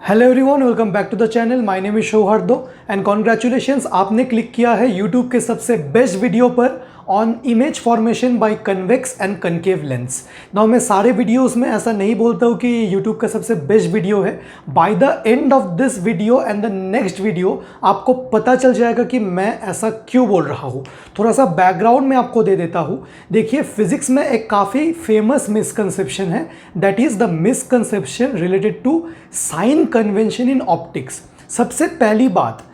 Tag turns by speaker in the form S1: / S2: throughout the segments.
S1: Hello everyone, welcome back to the channel. My name is Sauhard and congratulations, आपने click किया है YouTube के सबसे बेस्ट वीडियो पर on image formation by convex and concave lens. Now मैं सारे videos में ऐसा नहीं बोलता हूँ कि यूट्यूब का सबसे बेस्ट वीडियो है। By the end of this video and the next video आपको पता चल जाएगा कि मैं ऐसा क्यों बोल रहा हूँ। थोड़ा सा बैकग्राउंड में आपको दे देता हूँ। देखिए, फिजिक्स में एक काफ़ी फेमस मिसकंसेप्शन है, that is the misconception related to sign convention in optics. सबसे पहली बात,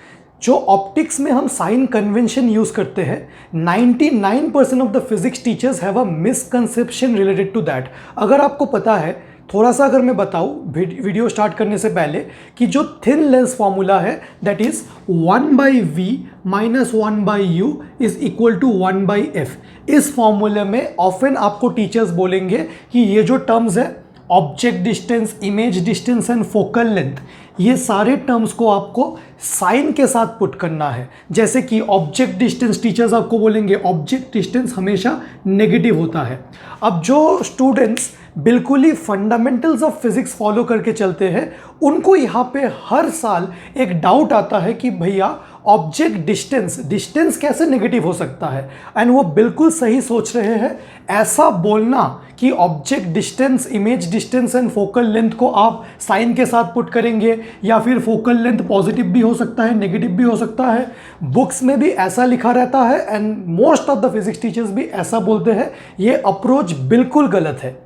S1: जो ऑप्टिक्स में हम साइन कन्वेंशन यूज करते हैं, 99% of the physics teachers have a misconception related to that. अगर आपको पता है, थोड़ा सा अगर मैं बताऊं वीडियो स्टार्ट करने से पहले, कि जो थिन लेंस फॉर्मूला है that is 1/v minus 1/u is equal to 1/f। इस फॉर्मूले में ऑफन आपको टीचर्स बोलेंगे कि ये जो टर्म्स है, object distance, image distance and focal length, ये सारे टर्म्स को आपको साइन के साथ पुट करना है। जैसे कि ऑब्जेक्ट डिस्टेंस, टीचर्स आपको बोलेंगे ऑब्जेक्ट डिस्टेंस हमेशा नेगेटिव होता है। अब जो स्टूडेंट्स बिल्कुल ही फंडामेंटल्स ऑफ फिजिक्स फॉलो करके चलते हैं, उनको यहाँ पे हर साल एक डाउट आता है कि भैया ऑब्जेक्ट डिस्टेंस कैसे नेगेटिव हो सकता है। एंड वो बिल्कुल सही सोच रहे हैं। ऐसा बोलना कि object distance, image distance and focal length को आप साइन के साथ पुट करेंगे, या फिर फोकल लेंथ पॉजिटिव भी हो सकता है, नेगेटिव भी हो सकता है, बुक्स में भी ऐसा लिखा रहता है and most of the physics teachers भी ऐसा बोलते हैं। ये अप्रोच बिल्कुल गलत है।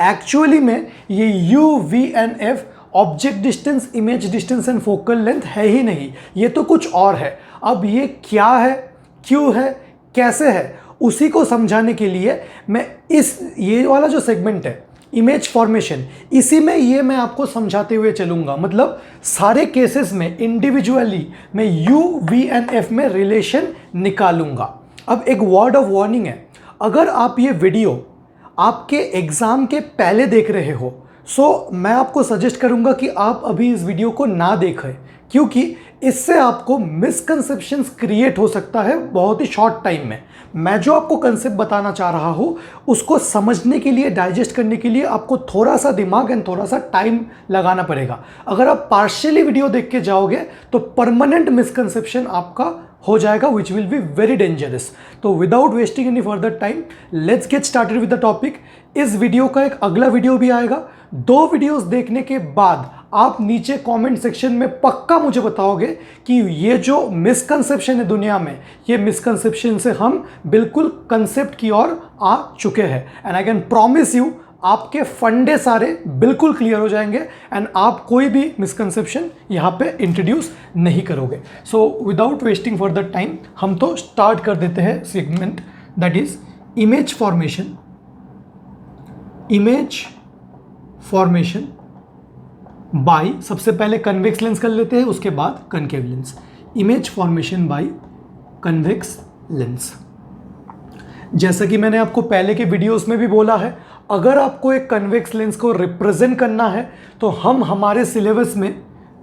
S1: एक्चुअली में ये U, V and F object distance, image distance and focal length है ही नहीं, ये तो कुछ और है। अब ये क्या है, क्यों है, कैसे है, उसी को समझाने के लिए मैं ये वाला जो सेगमेंट है इमेज फॉर्मेशन, इसी में ये मैं आपको समझाते हुए चलूंगा। मतलब सारे केसेस में इंडिविजुअली मैं यू, वी एंड एफ में रिलेशन निकालूंगा। अब एक वर्ड ऑफ वार्निंग है, अगर आप ये वीडियो आपके एग्जाम के पहले देख रहे हो, सो मैं आपको सजेस्ट करूंगा कि आप अभी इस वीडियो को ना देखें, क्योंकि इससे आपको मिसकंसेप्शंस क्रिएट हो सकता है बहुत ही शॉर्ट टाइम में। मैं जो आपको कंसेप्ट बताना चाह रहा हूँ, उसको समझने के लिए, डाइजेस्ट करने के लिए आपको थोड़ा सा दिमाग एंड थोड़ा सा टाइम लगाना पड़ेगा। अगर आप पार्शियली वीडियो देख के जाओगे तो परमानेंट मिसकंसेप्शन आपका हो जाएगा, which will be very dangerous. तो without wasting any further time, let's get started with the topic. इस वीडियो का एक अगला वीडियो भी आएगा। 2 वीडियोस देखने के बाद आप नीचे कमेंट सेक्शन में पक्का मुझे बताओगे कि ये जो मिसकंसेप्शन है दुनिया में, ये मिसकंसेप्शन से हम बिल्कुल कंसेप्ट की ओर आ चुके हैं। And I can promise you, आपके फंडे सारे बिल्कुल क्लियर हो जाएंगे एंड आप कोई भी मिसकंसेप्शन यहाँ पे इंट्रोड्यूस नहीं करोगे। So without wasting further time, हम तो स्टार्ट कर देते हैं segment, that is image formation. Image formation bye, सबसे पहले कन्वेक्स लेंस कर लेते हैं, उसके बाद concave lens. Image formation by convex lens. जैसा कि मैंने आपको पहले के वीडियोस में भी बोला है, अगर आपको एक कन्वेक्स लेंस को रिप्रेजेंट करना है तो हमारे सिलेबस में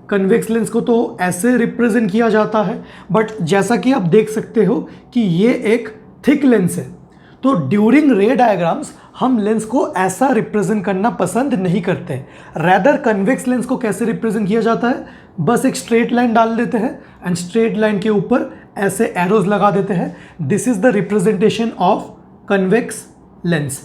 S1: कन्वेक्स लेंस को तो ऐसे रिप्रेजेंट किया जाता है, बट जैसा कि आप देख सकते हो कि ये एक थिक लेंस है, तो ड्यूरिंग रे डायग्राम्स हम लेंस को ऐसा रिप्रेजेंट करना पसंद नहीं करते। रैदर कन्वेक्स लेंस को कैसे रिप्रेजेंट किया जाता है, बस एक स्ट्रेट लाइन डाल देते हैं एंड स्ट्रेट लाइन के ऊपर ऐसे एरोज लगा देते हैं। This is the representation of convex lens.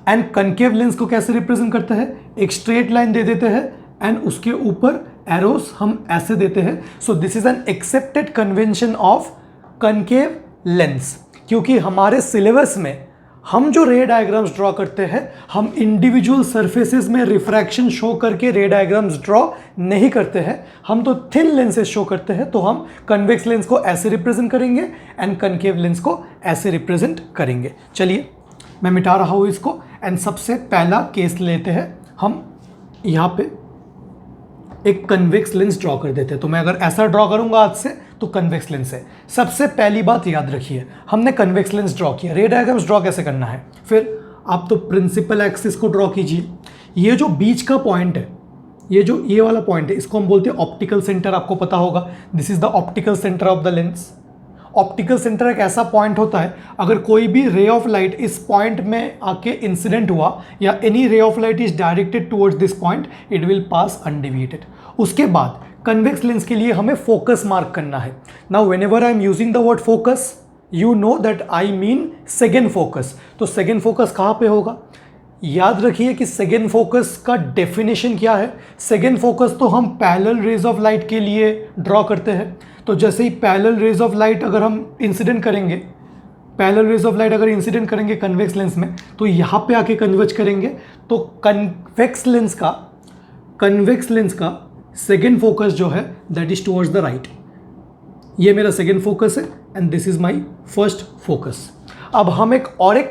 S1: And concave lens को कैसे रिप्रेजेंट करते हैं, एक स्ट्रेट लाइन दे देते हैं एंड उसके ऊपर एरोज हम ऐसे देते हैं। So this is an accepted convention of concave lens. क्योंकि हमारे सिलेबस में हम जो रे डायग्राम्स ड्रॉ करते हैं, हम इंडिविजुअल सरफेसेस में रिफ्रैक्शन शो करके रे डायग्राम्स ड्रॉ नहीं करते हैं, हम तो थिन लेंसेज शो करते हैं। तो हम कन्वेक्स लेंस को ऐसे रिप्रेजेंट करेंगे एंड कनकेव लेंस को ऐसे रिप्रेजेंट करेंगे। चलिए मैं मिटा रहा हूँ इसको एंड सबसे पहला केस लेते हैं। हम यहाँ पे एक कन्वेक्स लेंस ड्रॉ कर देते हैं। तो मैं अगर ऐसा ड्रॉ करूंगा आज से तो कन्वेक्स लेंस है। सबसे पहली बात याद रखिए, हमने कन्वेक्स लेंस ड्रॉ किया, रे डायग्राम्स ड्रॉ कैसे करना है। फिर आप तो प्रिंसिपल एक्सिस को ड्रॉ कीजिए। ये जो बीच का पॉइंट है, ये वाला पॉइंट है, इसको हम बोलते हैं ऑप्टिकल सेंटर। आपको पता होगा, this is the optical centre of the lens. Optical centre एक ऐसा पॉइंट होता है, अगर कोई भी रे ऑफ लाइट इस पॉइंट में आके इंसिडेंट हुआ या एनी रे of light is directed towards this point, it will pass undeviated. उसके बाद कन्वेक्स लेंस के लिए हमें फोकस मार्क करना है। Now whenever I am using the word focus, you know that I mean second focus. तो second focus कहाँ पे होगा? याद रखिए कि सेकेंड फोकस का डेफिनेशन क्या है। सेकेंड फोकस तो हम पैरेलल रेज ऑफ लाइट के लिए ड्रॉ करते हैं। तो जैसे ही पैरेलल रेज ऑफ लाइट अगर हम इंसिडेंट करेंगे, पैरेलल रेज ऑफ लाइट अगर इंसिडेंट करेंगे कन्वेक्स लेंस में, तो यहाँ पे आके कन्वर्ज करेंगे। तो कन्वेक्स लेंस का सेकेंड फोकस जो है that is towards the right. ये मेरा सेकेंड फोकस है and this is my first focus. अब हम एक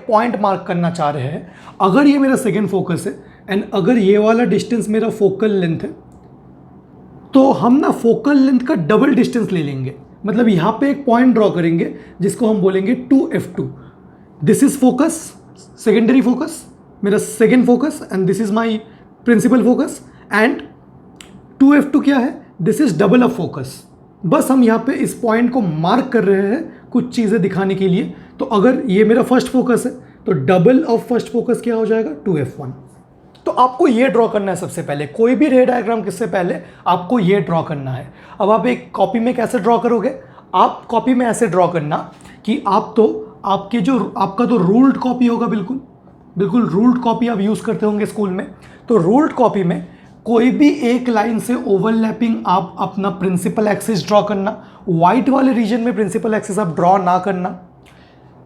S1: पॉइंट मार्क करना चाह रहे हैं। अगर ये मेरा सेकेंड फोकस है एंड अगर ये वाला डिस्टेंस मेरा फोकल लेंथ है, तो हम ना फोकल लेंथ का डबल डिस्टेंस ले लेंगे। मतलब यहाँ पे एक पॉइंट ड्रॉ करेंगे जिसको हम बोलेंगे 2f2। This is focus, secondary focus, मेरा second focus, and this is my principal focus. And 2f2 क्या है? This is double of focus. बस हम यहाँ पे इस पॉइंट को मार्क कर रहे हैं कुछ चीज़ें दिखाने के लिए। तो अगर ये मेरा फर्स्ट फोकस है तो डबल ऑफ फर्स्ट फोकस क्या हो जाएगा? 2f1। तो आपको ये ड्रॉ करना है सबसे पहले, कोई भी रे डायग्राम किससे पहले आपको ये ड्रॉ करना है। अब आप एक कॉपी में कैसे ड्रॉ करोगे? आप कॉपी में ऐसे ड्रॉ करना कि आपका तो रूल्ड कॉपी होगा, बिल्कुल रूल्ड कॉपी आप यूज़ करते होंगे स्कूल में। तो रूल्ड कॉपी में कोई भी एक लाइन से ओवरलैपिंग आप अपना प्रिंसिपल एक्सिस ड्रॉ करना। वाइट वाले रीजन में प्रिंसिपल एक्सिस आप ड्रॉ ना करना।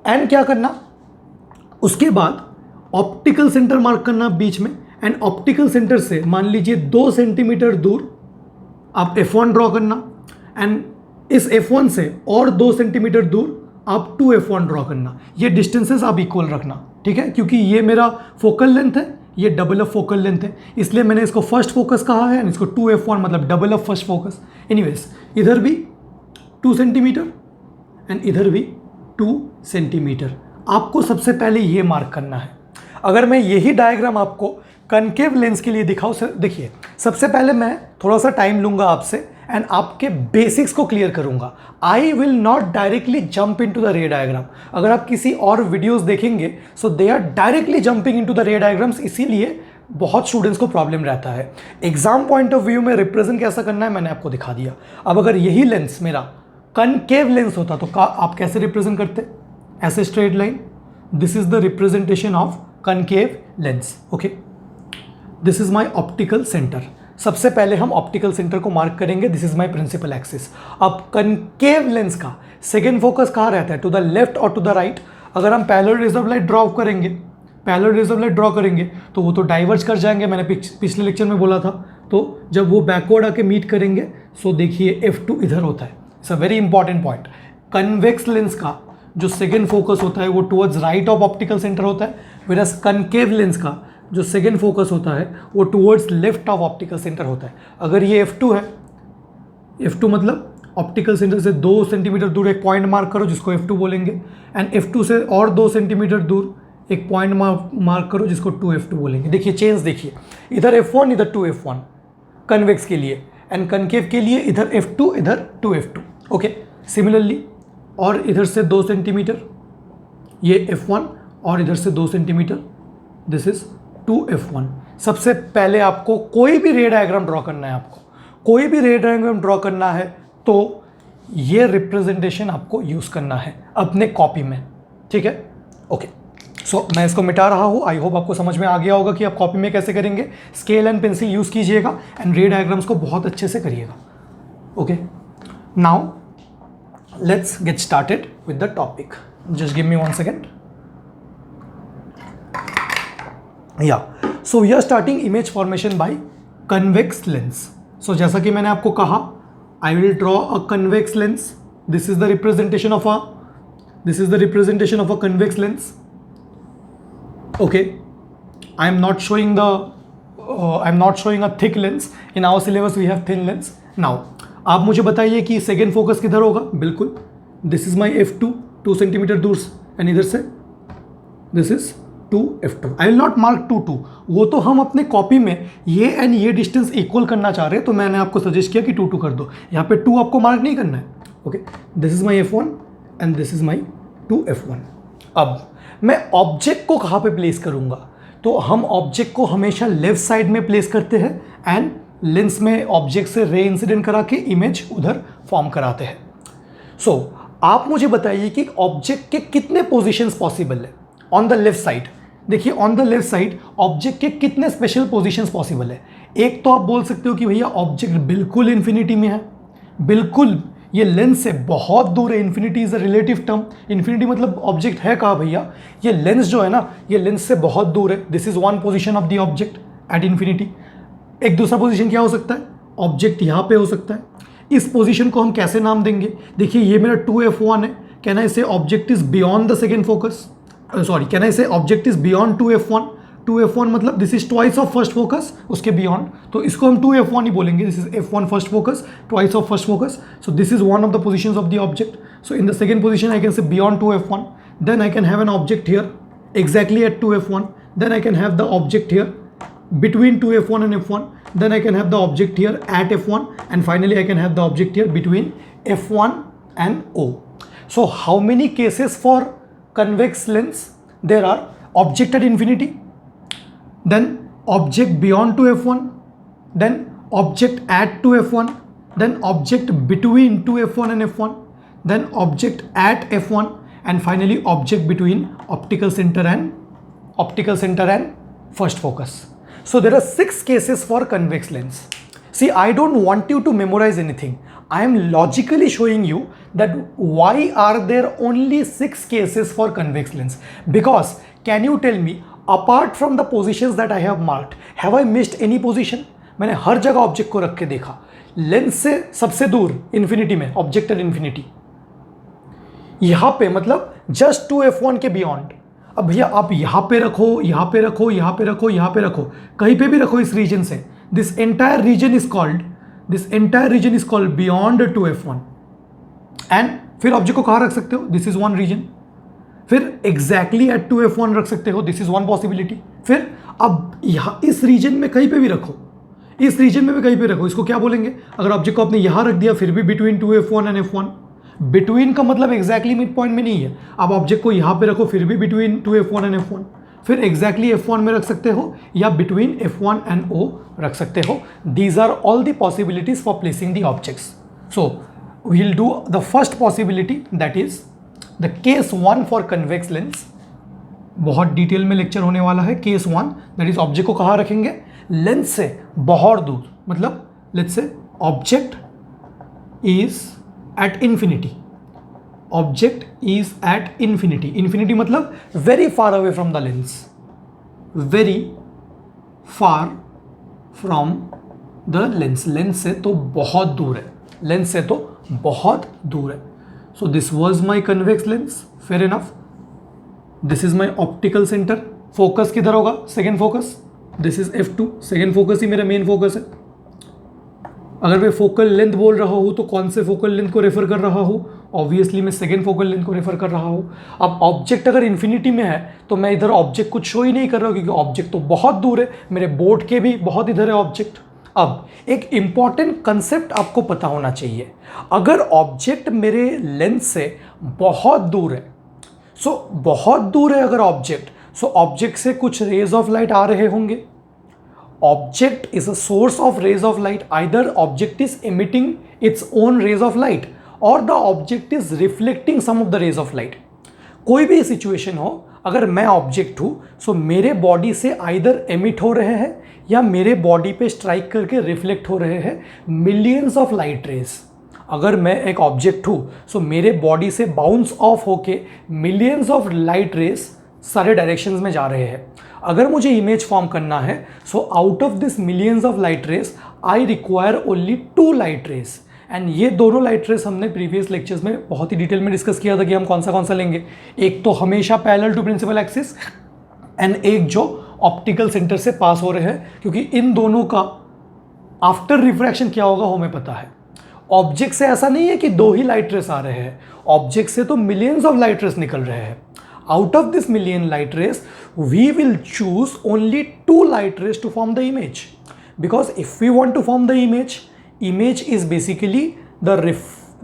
S1: एंड क्या करना, उसके बाद ऑप्टिकल सेंटर मार्क करना बीच में। एंड ऑप्टिकल सेंटर से मान लीजिए 2 सेंटीमीटर दूर आप f1 ड्रॉ करना। एंड इस f1 से और 2 सेंटीमीटर दूर आप 2f1 ड्रॉ करना। ये डिस्टेंसेस आप इक्वल रखना, ठीक है? क्योंकि ये मेरा फोकल लेंथ है, ये डबल ऑफ फोकल लेंथ है, इसलिए मैंने इसको फर्स्ट फोकस कहा है एंड इसको 2f1 मतलब double of first focus. Anyways, इधर भी 2 सेंटीमीटर एंड इधर भी 2 सेंटीमीटर। आपको सबसे पहले ये मार्क करना है। अगर मैं यही डायग्राम आपको कनकेव लेंस के लिए दिखाऊं, देखिए सबसे पहले मैं थोड़ा सा टाइम लूंगा आपसे एंड आपके बेसिक्स को क्लियर करूंगा। I will not directly jump into the ray diagram. अगर आप किसी और वीडियोस देखेंगे so they are directly jumping into the ray diagrams, इसीलिए बहुत स्टूडेंट्स को प्रॉब्लम रहता है। एग्जाम पॉइंट ऑफ व्यू में रिप्रेजेंट कैसा करना है मैंने आपको दिखा दिया। अब अगर यही लेंस मेरा कनकेव लेंस होता तो आप कैसे रिप्रेजेंट करते? ऐसे straight line. This is the representation of concave lens. Okay, this is my optical centre. सबसे पहले हम ऑप्टिकल सेंटर को मार्क करेंगे। This is my principal axis. अब कनकेव लेंस का सेकेंड फोकस कहाँ रहता है? टू द लेफ्ट और टू द राइट। अगर हम parallel rays of light draw करेंगे तो वो तो डाइवर्ज कर जाएंगे, मैंने पिछले लेक्चर में बोला था। तो जब वो बैकवर्ड आके मीट करेंगे सो देखिए f2 इधर होता है। It's a very important point. Convex lens का जो सेकेंड फोकस होता है वो towards right of optical centre होता है, वेरएज कनकेव लेंस का जो सेकेंड फोकस होता है वो towards left of optical centre होता है। अगर ये f2 है, f2 मतलब ऑप्टिकल सेंटर से 2 सेंटीमीटर दूर एक पॉइंट मार्क करो जिसको f2 बोलेंगे। एंड f2 से और 2 सेंटीमीटर दूर एक पॉइंट मार्क करो जिसको 2f2 बोलेंगे। देखिए चेंज देखिए, इधर f1 इधर 2f1 कन्वेक्स के लिए, एंड कनकेव के लिए इधर f2 इधर 2f2। ओके, सिमिलरली और इधर से 2 सेंटीमीटर ये f1 और इधर से 2 सेंटीमीटर दिस इज 2f1। सबसे पहले आपको कोई भी रे डायग्राम ड्रॉ करना है, कोई भी रे डायग्राम ड्रॉ करना है तो ये रिप्रेजेंटेशन आपको यूज़ करना है अपने कॉपी में, ठीक है? ओके, सो मैं इसको मिटा रहा हूँ। आई होप आपको समझ में आ गया होगा कि आप कॉपी में कैसे करेंगे। स्केल एंड पेंसिल यूज़ कीजिएगा एंड रे डायग्राम्स को बहुत अच्छे से करिएगा। Okay, now let's get started with the topic. Just give me 1 second. Yeah, so we are starting image formation by convex lens. So जैसा कि मैंने आपको कहा, I will draw a convex lens. This is the representation of a convex lens. Okay, I'm not showing a thick lens. In our syllabus we have thin lens. Now आप मुझे बताइए कि second focus किधर होगा? बिल्कुल, this is my f2 2 centimetre दूर and इधर से this is 2f2। I will not mark 2 वो तो हम अपने कॉपी में ये एंड ये डिस्टेंस इक्वल करना चाह रहे हैं, तो मैंने आपको सजेस्ट किया कि 2 कर दो। यहाँ पे 2 आपको मार्क नहीं करना है। Okay, this is my f1 and this is my 2f1। अब मैं ऑब्जेक्ट को कहाँ पे प्लेस करूँगा, तो हम ऑब्जेक्ट को हमेशा लेफ्ट साइड में प्लेस करते हैं एंड लेंस में ऑब्जेक्ट से रे इंसिडेंट करा के इमेज उधर फॉर्म कराते हैं। सो आप मुझे बताइए कि ऑब्जेक्ट के कितने पोजीशंस पॉसिबल है ऑन द लेफ्ट साइड। देखिए on the left side object के कितने स्पेशल पोजीशंस पॉसिबल है। एक तो आप बोल सकते हो कि भैया ऑब्जेक्ट बिल्कुल इन्फिनिटी में है, बिल्कुल ये लेंस से बहुत दूर है। Infinity is a relative term. Infinity मतलब ऑब्जेक्ट है कहाँ भैया, ये लेंस जो है ना, ये लेंस से बहुत दूर है। This is one position of the object at infinity. एक दूसरा पोजीशन क्या हो सकता है, ऑब्जेक्ट यहाँ पे हो सकता है। इस पोजीशन को हम कैसे नाम देंगे, देखिए ये मेरा 2f1 है। Can I say object is beyond the second focus, sorry can I say object is beyond 2f1। 2f1 मतलब this is twice of first focus, उसके बियॉन्ड, तो इसको हम 2f1 ही बोलेंगे। This is f1 first focus, twice of first focus, so this is one of the positions of the object. So in the second position I can say beyond 2f1, then I can have an object here exactly at 2f1, then I can have the object here between 2f1 and f1, then I can have the object here at f1, and finally I can have the object here between f1 and o. So how many cases for convex lens there are? Object at infinity, then object beyond 2f1, then object at 2f1, then object between 2f1 and f1, then object at f1, and finally object between optical center and first focus. So there are 6 cases for convex lens. See, I don't want you to memorize anything. I am logically showing you that why are there only 6 cases for convex lens. Because can you tell me, apart from the positions that I have marked, have I missed any position? मैंने हर जगह object को रख के देखा। Lens से सबसे दूर infinity में, ऑब्जेक्ट एट इन्फिनिटी, यहाँ पे मतलब जस्ट 2f1 के बियॉन्ड। अब भैया आप यहाँ पे रखो, यहाँ पे रखो, यहाँ पे रखो, यहाँ पे रखो, कहीं पे भी रखो इस रीजन से, this entire reason is called beyond 2f1। And फिर ऑब्जेक्ट को कहाँ रख सकते हो, दिस इज वन रीजन। फिर एग्जैक्टली एट 2f1 रख सकते हो, दिस इज वन पॉसिबिलिटी। फिर अब यहाँ इस रीजन में कहीं पे भी रखो, इस रीजन में भी कहीं पे रखो, इसको क्या बोलेंगे, अगर ऑब्जेक्ट को आपने यहाँ रख दिया फिर भी between 2f1 and f1। Between का मतलब एग्जैक्टली मिड पॉइंट में नहीं है। आप ऑब्जेक्ट को यहाँ पे रखो फिर भी बिटवीन 2f1 एंड f1, फिर एग्जैक्टली f1 में रख सकते हो या बिटवीन f1 एंड o रख सकते हो। These are all the possibilities for placing the objects. So we will do the first possibility, that is the case 1 for convex lens. बहुत डिटेल में लेक्चर होने वाला है। केस 1 दैट इज ऑब्जेक्ट को कहाँ रखेंगे, लेंस से बहुत दूर, मतलब let's say object is at infinity. Object is at infinity. Infinity मतलब very far away from the lens. Very far from the lens. Lens से तो बहुत दूर है, लेंस से तो बहुत दूर है। So this was my convex lens. Fair enough. This is my optical center. Focus किधर होगा, second focus. This is f2. Second focus ही मेरा main focus है। अगर मैं फोकल लेंथ बोल रहा हूँ तो कौन से फोकल लेंथ को रेफर कर रहा हूँ, ऑब्वियसली मैं सेकेंड फोकल लेंथ को रेफर कर रहा हूँ। अब ऑब्जेक्ट अगर इन्फिनिटी में है तो मैं इधर ऑब्जेक्ट कुछ शो ही नहीं कर रहा हूँ, क्योंकि ऑब्जेक्ट तो बहुत दूर है, मेरे बोर्ड के भी बहुत इधर है ऑब्जेक्ट। अब एक इम्पॉर्टेंट कंसेप्ट आपको पता होना चाहिए, अगर ऑब्जेक्ट मेरे लेंस से बहुत दूर है, बहुत दूर है अगर ऑब्जेक्ट, ऑब्जेक्ट से कुछ रेज ऑफ लाइट आ रहे होंगे। Object is a source of rays of light. Either object is emitting its own rays of light or the object is reflecting some of the rays of light. कोई भी situation हो, अगर मैं object हूँ मेरे बॉडी से either emit हो रहे हैं या मेरे बॉडी पे स्ट्राइक करके रिफ्लेक्ट हो रहे हैं मिलियंस ऑफ लाइट रेज। अगर मैं एक ऑब्जेक्ट हूँ मेरे बॉडी से बाउंस ऑफ होके मिलियंस ऑफ लाइट रेज सारे डायरेक्शंस में जा रहे हैं। अगर मुझे इमेज फॉर्म करना है out of this millions of light rays I require only 2 light rays. And ये दोनों लाइट रेज हमने प्रीवियस लेक्चर्स में बहुत ही डिटेल में डिस्कस किया था कि हम कौन सा लेंगे। एक तो हमेशा parallel to principal axis and एक जो ऑप्टिकल सेंटर से पास हो रहे हैं, क्योंकि इन दोनों का आफ्टर रिफ्रैक्शन क्या होगा हमें पता है। ऑब्जेक्ट से ऐसा नहीं है कि 2 ही लाइट रेज आ रहे हैं, ऑब्जेक्ट से तो मिलियंस ऑफ लाइट रेज निकल रहे हैं। Out of this million light rays, we will choose only 2 light rays to form the image. Because if we want to form the image is basically the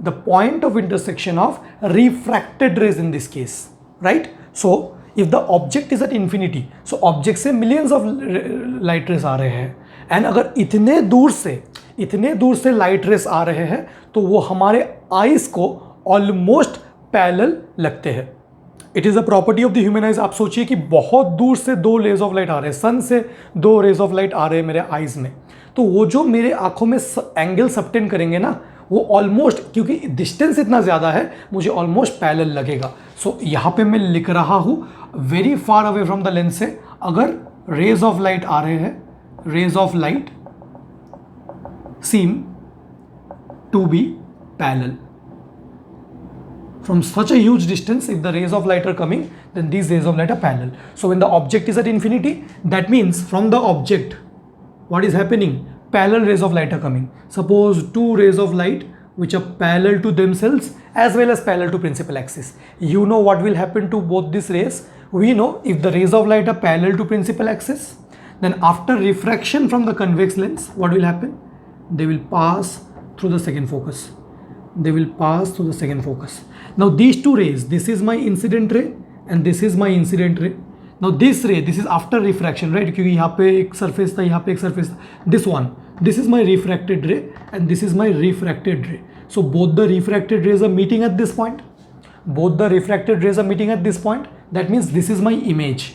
S1: the point of intersection of refracted rays in this case, right? So if the object is at infinity, so object से millions of light rays आ रहे हैं, and अगर इतने दूर से light rays आ रहे हैं तो वो हमारे आईज को ऑलमोस्ट पैरेलल लगते हैं. It is a property of the human eyes. आप सोचिए कि बहुत दूर से 2 रेज ऑफ लाइट आ रहे हैं, सन से 2 रेज ऑफ लाइट आ रहे हैं मेरे आइज में, तो वो जो मेरे आंखों में एंगल सबटेंड करेंगे ना, वो ऑलमोस्ट, क्योंकि डिस्टेंस इतना ज़्यादा है, मुझे ऑलमोस्ट पैरेलल लगेगा. सो यहाँ पे मैं लिख रहा हूँ very far away from the lens से अगर रेज ऑफ लाइट आ रहे हैं, rays of light seem to be parallel. From such a huge distance, if the rays of light are coming, then these rays of light are parallel. So when the object is at infinity, that means from the object, what is happening? Parallel rays of light are coming. Suppose 2 rays of light which are parallel to themselves as well as parallel to principal axis. You know what will happen to both these rays? We know if the rays of light are parallel to principal axis, then after refraction from the convex lens, what will happen? They will pass through the second focus. They will pass through the second focus. Now these 2 rays, this is my incident ray and this is my incident ray. Now this ray, this is after refraction, right? क्योंकि यहाँ पे एक surface था, यहाँ पे एक surface था. This one, this is my refracted ray and this is my refracted ray. So both the refracted rays are meeting at this point. Both the refracted rays are meeting at this point. That means this is my image.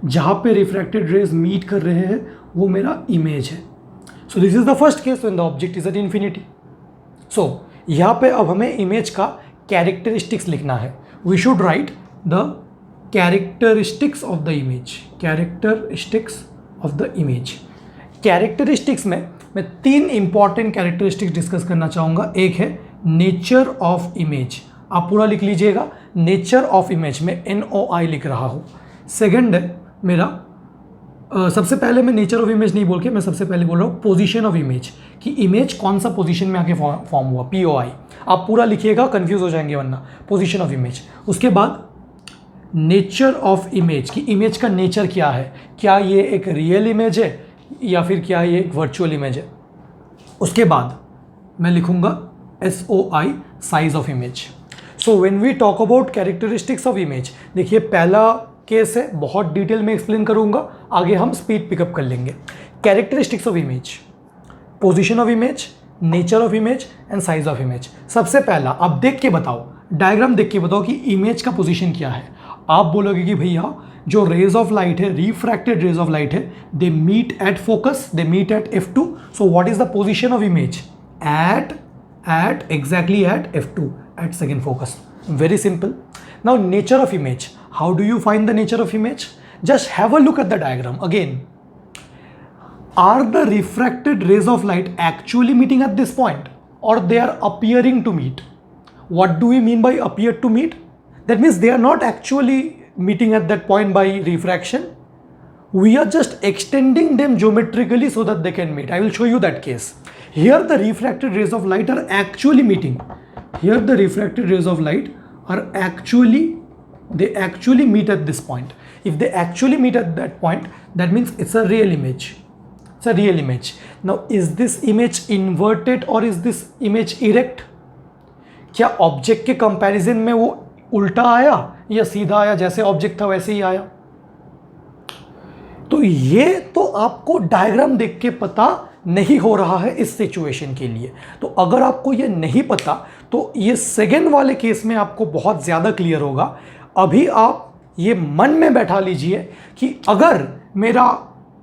S1: जहाँ पे refracted rays meet कर रहे हैं वो मेरा image है. So this is the first case when the object is at infinity. So यहाँ पे अब हमें इमेज का कैरेक्टरिस्टिक्स लिखना है. We should write the characteristics of the image. Characteristics of the image. Characteristics में मैं 3 इंपॉर्टेंट कैरेक्टरिस्टिक्स डिस्कस करना चाहूँगा. एक है नेचर ऑफ इमेज. आप पूरा लिख लीजिएगा. नेचर ऑफ इमेज में NOI लिख रहा हूँ. सेकेंड है मेरा सबसे पहले मैं नेचर ऑफ इमेज नहीं बोल के मैं सबसे पहले बोल रहा हूँ पोजीशन ऑफ इमेज, कि इमेज कौन सा पोजीशन में आके फॉर्म हुआ, POI. आप पूरा लिखिएगा, कंफ्यूज हो जाएंगे वरना. Position of image. उसके बाद नेचर ऑफ इमेज, कि इमेज का नेचर क्या है, क्या ये एक रियल इमेज है या फिर क्या ये एक वर्चुअल इमेज है. उसके बाद मैं लिखूँगा SOI, size of image. So when we talk about characteristics of image, देखिए पहला केस है, बहुत डिटेल में एक्सप्लेन करूंगा, आगे हम स्पीड पिकअप कर लेंगे. Characteristics of image, position of image, nature of image and size of image. सबसे पहला आप देख के बताओ, डायग्राम देख के बताओ कि इमेज का पोजीशन क्या है. आप बोलोगे कि भैया जो रेज ऑफ लाइट है, रिफ्रैक्टेड रेज ऑफ लाइट है, they meet at focus, they meet at F2. So what is the position of image? At exactly at F2, at second focus. Very simple. Now nature of image. How do you find the nature of image? Just have a look at the diagram again. Are the refracted rays of light actually meeting at this point or they are appearing to meet? What do we mean by appear to meet? That means they are not actually meeting at that point by refraction. We are just extending them geometrically so that they can meet. I will show you that case. Here the refracted rays of light are actually meeting. Here the refracted rays of light are actually meet at this point. If they actually meet at that point, that means it's a real image. It's a real image. Now is this image inverted or is this image erect? क्या object के comparison में वो उल्टा आया या सीधा आया, जैसे ऑब्जेक्ट था वैसे ही आया? तो ये तो आपको डायग्राम देख के पता नहीं हो रहा है इस सिचुएशन के लिए. तो अगर आपको ये नहीं पता तो ये सेकेंड वाले केस में आपको बहुत ज़्यादा क्लियर होगा. अभी आप ये मन में बैठा लीजिए कि अगर मेरा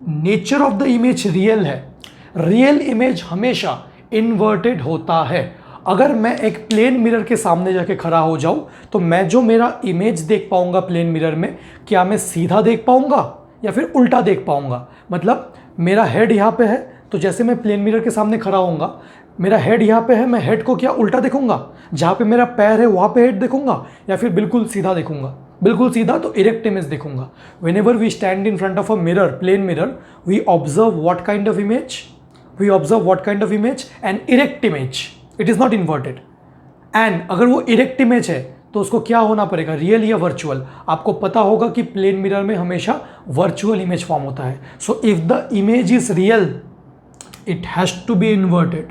S1: nature of the image real है, रियल इमेज हमेशा इन्वर्टेड होता है. अगर मैं एक प्लेन मिरर के सामने जाके खड़ा हो जाऊं तो मैं जो मेरा इमेज देख पाऊंगा प्लेन मिरर में, क्या मैं सीधा देख पाऊंगा या फिर उल्टा देख पाऊंगा? मतलब मेरा हेड यहाँ पे है, तो जैसे मैं प्लेन मिरर के सामने खड़ा होऊंगा, मेरा हेड यहाँ पे है, मैं हेड को क्या उल्टा देखूंगा? जहाँ पे मेरा पैर है वहाँ पे हेड देखूंगा या फिर बिल्कुल सीधा देखूंगा? बिल्कुल सीधा, तो इरेक्ट इमेज देखूंगा. Whenever we stand in front of a mirror, plane mirror, we observe what kind of image? We observe what kind of image? An erect image. It is not inverted. And अगर वो erect image है तो उसको क्या होना पड़ेगा, real या virtual? आपको पता होगा कि प्लेन मिरर में हमेशा वर्चुअल इमेज फॉर्म होता है. So if the image is real, it has to be inverted.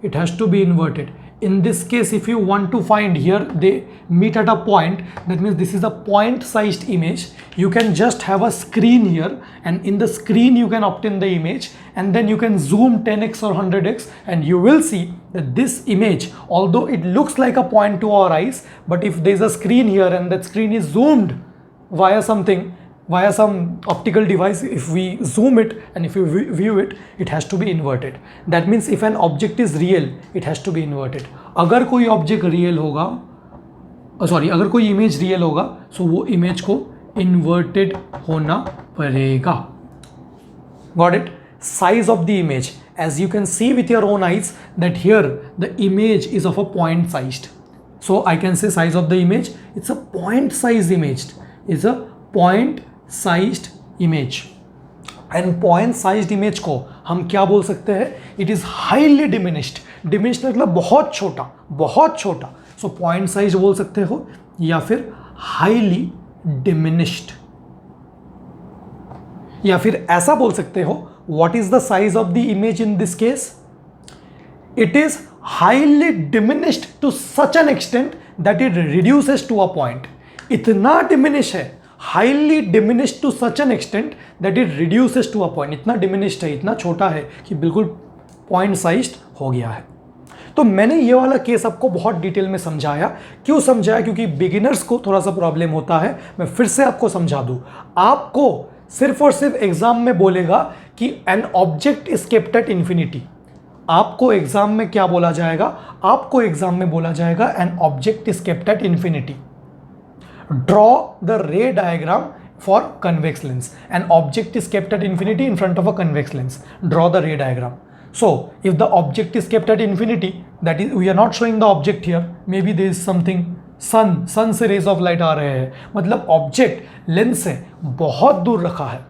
S1: It has to be inverted. In this case, if you want to find here, they meet at a point, that means this is a point sized image. You can just have a screen here, and in the screen you can obtain the image, and then you can zoom 10x or 100x, and you will see that this image, although it looks like a point to our eyes, but if there's a screen here and that screen is zoomed via some optical device, if we zoom it and if you view it, it has to be inverted. That means if an object is real, it has to be inverted. अगर कोई object real होगा, अगर कोई image real होगा, सो वो image को inverted होना पड़ेगा. Got it? Size of the image, as you can see with your own eyes, that here the image is of a point sized. So I can say size of the image, it's a point sized image. It's a point sized image. And point sized image को हम क्या बोल सकते हैं? It is highly diminished. Diminished मतलब बहुत छोटा. So point sized बोल सकते हो या फिर highly diminished, या फिर ऐसा बोल सकते हो, what is the size of the image in this case? It is highly diminished to such an extent that it reduces to a point. इतना diminish है, highly diminished to such an extent that it reduces to a point. इतना diminished है, इतना छोटा है कि बिल्कुल point sized हो गया है. तो मैंने ये वाला केस आपको बहुत डिटेल में समझाया. क्यों समझाया? क्योंकि बिगिनर्स को थोड़ा सा प्रॉब्लम होता है. मैं फिर से आपको समझा दूं. आपको सिर्फ और सिर्फ एग्जाम में बोलेगा कि an object is kept at infinity. आपको एग्जाम में क्या बोला जाएगा? आपको एग्जाम में बोला जाएगा an object is kept at infinity. Draw the ray diagram for convex lens. An object is kept at infinity in front of a convex lens. Draw the ray diagram. So if the object is kept at infinity, that is, we are not showing the object here. Maybe there is something, sun से rays of light आ रहे हैं, मतलब object lens से बहुत दूर रखा है.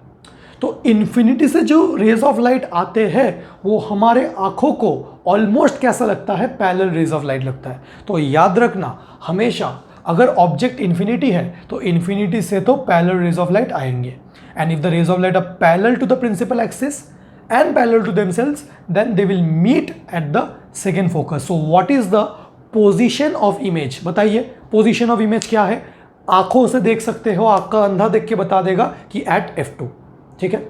S1: तो इन्फिनिटी से जो रेज ऑफ लाइट आते हैं वो हमारे आंखों को ऑलमोस्ट कैसा लगता है? पैरेलल रेज ऑफ लाइट लगता है. तो याद रखना हमेशा, अगर ऑब्जेक्ट इन्फिनिटी है तो इन्फिनिटी से तो पैरेलल रेज ऑफ लाइट आएंगे. And if the rays of light are parallel to the principal axis and parallel to themselves, then they will meet at the second focus. So what is the position of image? बताइए, position of image क्या है? आंखों से देख सकते हो, आंख का अंधा देख के बता देगा कि एट F2. ठीक है.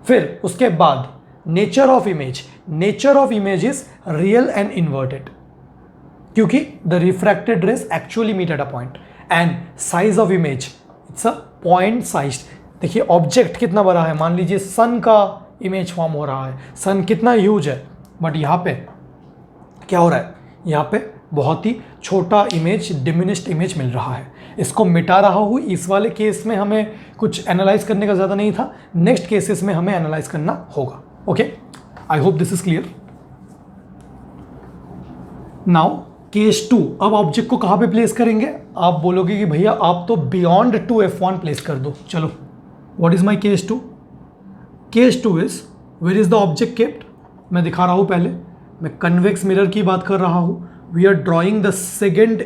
S1: फिर उसके बाद nature of image. Nature of image is real and inverted, क्योंकि the refracted rays actually meet at a point. And size of image, it's a point size. देखिए ऑब्जेक्ट कितना बड़ा है, मान लीजिए सन का इमेज फॉर्म हो रहा है, सन कितना ह्यूज है, बट यहाँ पे क्या हो रहा है? यहाँ पे बहुत ही छोटा इमेज, डिमिनिश्ड इमेज मिल रहा है. इसको मिटा रहा हूँ. इस वाले केस में हमें कुछ एनालाइज करने का ज़्यादा नहीं था. नेक्स्ट केसेस में हमें एनालाइज करना होगा. Okay, I hope this is clear. Now case 2. अब ऑब्जेक्ट को कहाँ पे प्लेस करेंगे? आप बोलोगे कि भैया आप तो बियॉन्ड 2F1 प्लेस कर दो. चलो, what is my case 2? Case 2 is where is the object kept. मैं दिखा रहा हूँ. पहले मैं कन्वेक्स मिरर की बात कर रहा हूँ. We are drawing the second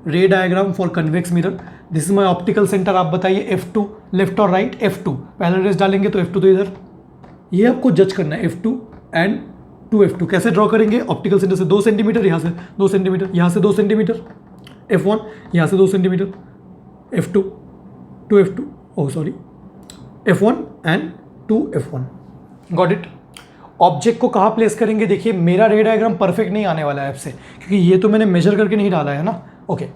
S1: ray diagram for convex mirror. This is my optical centre. आप बताइए F2 लेफ्ट और राइट? F2 पैरेलल रेज डालेंगे तो F2 तो इधर. ये आपको जज करना है, F2 एंड 2F2. कैसे ड्रॉ करेंगे? ऑप्टिकल सेंटर से 2 सेंटीमीटर, यहाँ से 2 सेंटीमीटर, यहाँ से 2 सेंटीमीटर F1, यहाँ से 2 centimetre F2, 2F2, oh sorry, F1 and 2F1. Got it. Object को कहाँ प्लेस करेंगे? देखिए मेरा रे डायग्राम परफेक्ट नहीं आने वाला है आपसे, क्योंकि ये तो मैंने मेजर करके नहीं डाला है ना. ओके,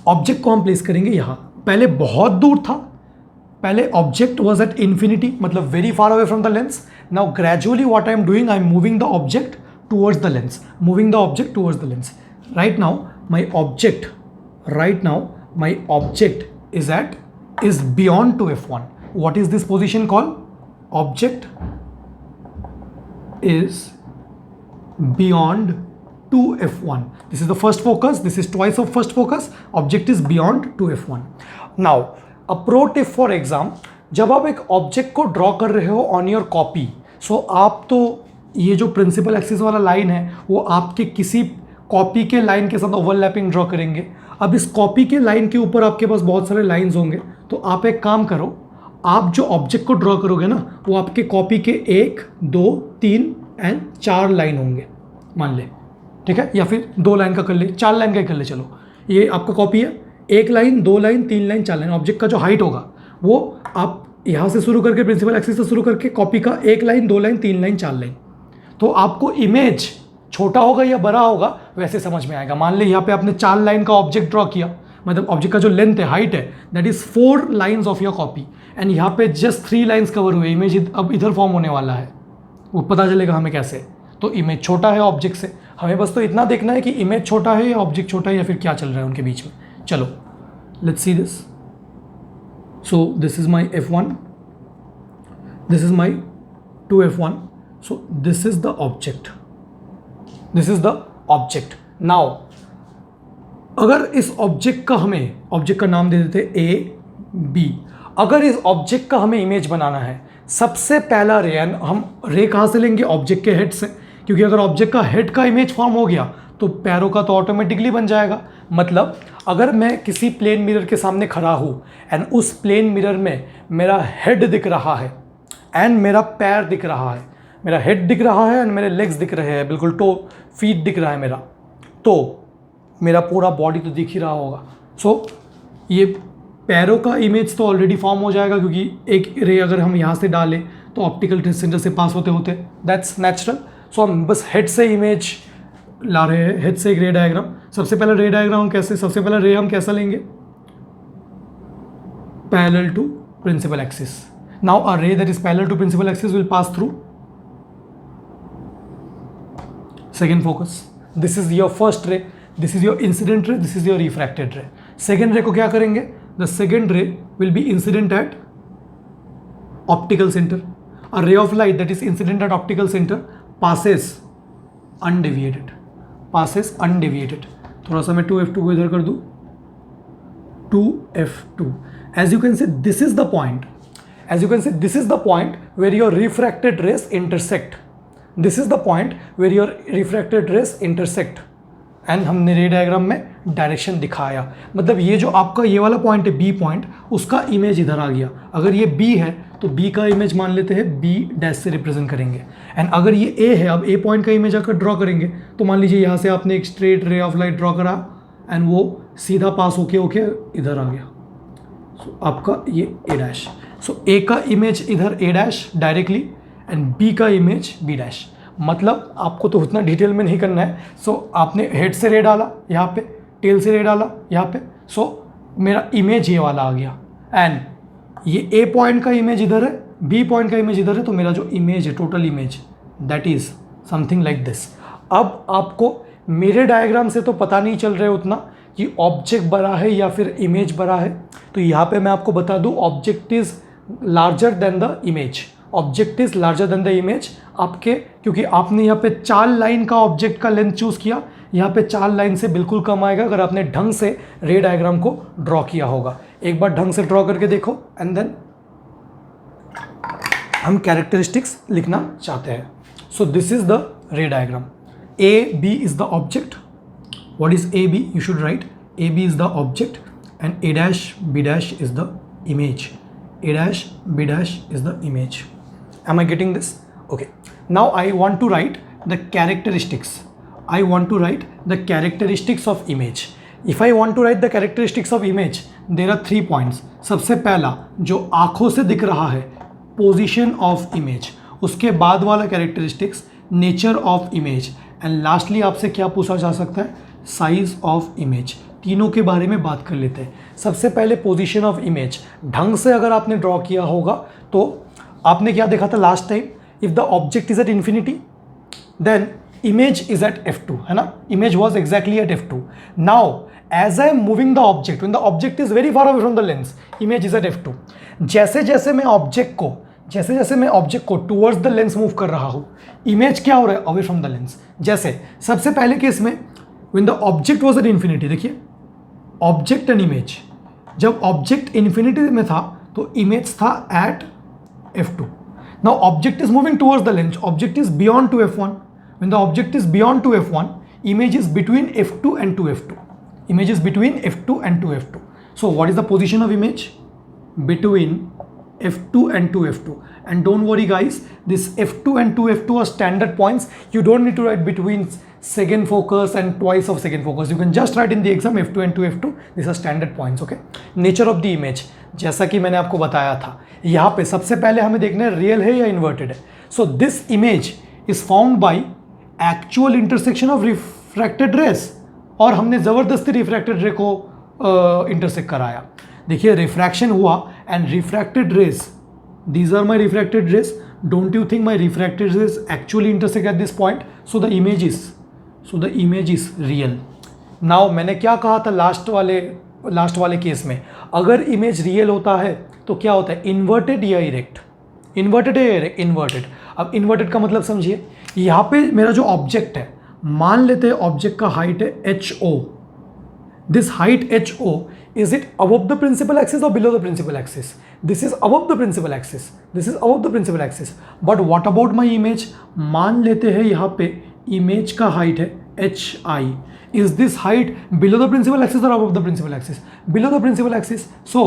S1: ऑब्जेक्ट को हम प्लेस करेंगे यहाँ. पहले बहुत दूर था, पहले ऑब्जेक्ट वॉज एट इन्फिनिटी, मतलब very far away from the lens. Now gradually what I am doing, I am moving the object towards the lens, moving the object towards the lens. Right now my object is beyond 2F1. What is this position called? Object is beyond 2F1. This is the first focus, this is twice of first focus. Object is beyond 2F1. Now a pro tip for exam, जब आप एक object को draw कर रहे हो on your copy, सो आप तो ये जो प्रिंसिपल एक्सिस वाला लाइन है वो आपके किसी कॉपी के लाइन के साथ ओवरलैपिंग ड्रॉ करेंगे. अब इस कॉपी के लाइन के ऊपर आपके पास बहुत सारे लाइंस होंगे. तो आप एक काम करो, आप जो ऑब्जेक्ट को ड्रॉ करोगे ना, वो आपके कॉपी के 1, 2, 3 एंड 4 लाइन होंगे. मान ले ठीक है, या फिर 2 लाइन का कर ले, 4 लाइन का ही कर ले। चलो ये आपका कॉपी है, 1 line, 2 line, 3 line, 4 line. Object का जो हाइट होगा वो आप यहाँ से शुरू करके, प्रिंसिपल एक्सिस से शुरू करके कॉपी का 1 लाइन, 2 लाइन, 3 लाइन, 4 लाइन। तो आपको इमेज छोटा होगा या बड़ा होगा वैसे समझ में आएगा। मान ले यहाँ पे आपने 4 लाइन का ऑब्जेक्ट ड्रॉ किया, मतलब ऑब्जेक्ट का जो लेंथ है, हाइट है, that is 4 lines of your copy, and यहाँ पे जस्ट 3 लाइन्स कवर हुए। इमेज अब इधर फॉर्म होने वाला है, वो पता चलेगा हमें कैसे। तो इमेज छोटा है ऑब्जेक्ट से, हमें बस तो इतना देखना है कि इमेज छोटा है या ऑब्जेक्ट छोटा है या फिर क्या चल रहा है उनके बीच में। चलो let's see this. So this is my F1, this is my 2F1, so this is the object, this is the object. Now अगर इस ऑब्जेक्ट का हमें, ऑब्जेक्ट का नाम दे देते A, B। अगर इस ऑब्जेक्ट का हमें इमेज बनाना है, सबसे पहला रे, हम रे कहाँ से लेंगे? ऑब्जेक्ट के हेड से, क्योंकि अगर ऑब्जेक्ट का हेड का इमेज फॉर्म हो गया तो पैरों का तो ऑटोमेटिकली बन जाएगा। मतलब अगर मैं किसी प्लेन मिरर के सामने खड़ा हूँ एंड उस प्लेन मिरर में मेरा हेड दिख रहा है एंड मेरा पैर दिख रहा है, मेरा हेड दिख रहा है एंड मेरे लेग्स दिख रहे हैं, बिल्कुल टो फीट दिख रहा है मेरा, तो मेरा पूरा बॉडी तो दिख ही रहा होगा। सो ये पैरों का इमेज तो ऑलरेडी फॉर्म हो जाएगा, क्योंकि एक रे अगर हम यहाँ से डालें तो ऑप्टिकल सेंटर से पास होते होते, दैट्स नेचुरल। सो हम बस हेड से इमेज ला रहे हैं, हेड से एक रे डायग्राम। सबसे पहला रे डायग्राम कैसे, सबसे पहला रे हम कैसा लेंगे? Parallel to principal axis. Now a ray that is parallel to principal axis will pass through second focus. This is your first ray, this is your incident ray, this is your refracted ray. Second ray को क्या करेंगे? The second ray will be incident at optical centre. A ray of light that is incident at optical centre passes undeviated, passes undeviated। थोड़ा सा मैं 2F2 को इधर कर दूँ, 2F2। As you can see, this is the point, as you can see, this is the point where your refracted rays intersect, this is the point where your refracted rays intersect, and हमने रे diagram में direction दिखाया। मतलब ये जो आपका ये वाला पॉइंट है, बी पॉइंट, उसका इमेज इधर आ गया। अगर ये बी है तो बी का इमेज मान लेते हैं बी डैश से रिप्रेजेंट करेंगे, एंड अगर ये ए है, अब ए पॉइंट का इमेज अगर ड्रॉ करेंगे तो मान लीजिए यहाँ से आपने एक स्ट्रेट रे ऑफ लाइट ड्रॉ करा एंड वो सीधा पास होके इधर आ गया। सो आपका ये ए डैश, सो ए का इमेज इधर ए डैश डायरेक्टली एंड बी का इमेज बी डैश। मतलब आपको तो उतना डिटेल में नहीं करना है। सो आपने हेड से रे डाला यहाँ पे, टेल से रे डाला यहाँ पे, सो मेरा इमेज ये वाला आ गया, एंड ये ए पॉइंट का इमेज इधर है, बी पॉइंट का इमेज इधर है, तो मेरा जो इमेज है, total image, that is something like this. अब आपको मेरे डायग्राम से तो पता नहीं चल रहा है उतना कि ऑब्जेक्ट बड़ा है या फिर इमेज बड़ा है, तो यहाँ पे मैं आपको बता दूँ, object is larger than the image, object is larger than the image. आपके, क्योंकि आपने यहाँ पे 4 लाइन का ऑब्जेक्ट का लेंथ चूज़ किया, यहाँ पे 4 लाइन से बिल्कुल कम आएगा अगर आपने ढंग से रे डायग्राम को ड्रॉ किया होगा। एक बार ढंग से ड्रॉ करके देखो, एंड देन हम कैरेक्टरिस्टिक्स लिखना चाहते हैं। So this is the ray diagram. A B is the object. What is A B? You should write A B is the object and A dash B dash is the image, a dash b dash is the image. Am I getting this? Okay, now I want to write the characteristics. I want to write the characteristics of image. If I want to write the characteristics of image, there are 3 points. सबसे पहला जो आँखों से दिख रहा है, position of image, उसके बाद वाला characteristics, nature of image, and lastly आपसे क्या पूछा जा सकता है? Size of image. तीनों के बारे में बात कर लेते हैं। सबसे पहले पोजीशन ऑफ इमेज, ढंग से अगर आपने ड्रॉ किया होगा तो आपने क्या देखा था last time? If the object is at infinity then image is at F2, है ना? Image was exactly at F2। Now as I am moving the object, when the object is very far away from the lens, image is at F2। जैसे जैसे मैं object को towards the lens move कर रहा हूँ, image क्या हो रहा है? Away from the lens. जैसे सबसे पहले केस में when the object was at infinity, देखिए ऑब्जेक्ट एंड इमेज, जब ऑब्जेक्ट इन्फिनिटी में था तो इमेज था at F2। Now object is moving towards the lens, object is beyond two F1। When the object is beyond two F1, image is between F2 and 2F2, image is between F2 and 2F2. So what is the position of image? Between F2 and 2F2. And don't worry guys, this F2 and 2F2 are standard points. You don't need to write between second focus and twice of second focus. You can just write in the exam F2 and 2F2. These are standard points. Okay. Nature of the image, जैसा कि मैंने आपको बताया था, यहाँ पे सबसे पहले हमें देखना है रियल है या इन्वर्टेड है. So this image is found by actual intersection of refracted rays, और हमने ज़बरदस्ती रिफ्रैक्टेड रे को इंटरसेक्ट कराया. देखिए रिफ्रैक्शन हुआ and refracted rays, these are my refracted rays. Don't you think my refracted rays actually intersect at this point? So the image is real. Now मैंने क्या कहा था लास्ट वाले केस में, अगर इमेज रियल होता है तो क्या होता है, इन्वर्टेड या इरेक्ट. इन्वर्टेड है या इरेक्ट, इन्वर्टेड. अब इन्वर्टेड का मतलब समझिए, यहाँ पे मेरा जो ऑब्जेक्ट है, मान लेते हैं ऑब्जेक्ट का हाइट है HO. This height HO, is it above the principal axis or below the principal axis? This is above the principal axis. This is above the principal axis. But what about my image? मान लेते हैं यहाँ पे image का height है HI. Is this height below the principal axis or above the principal axis? Below the principal axis. So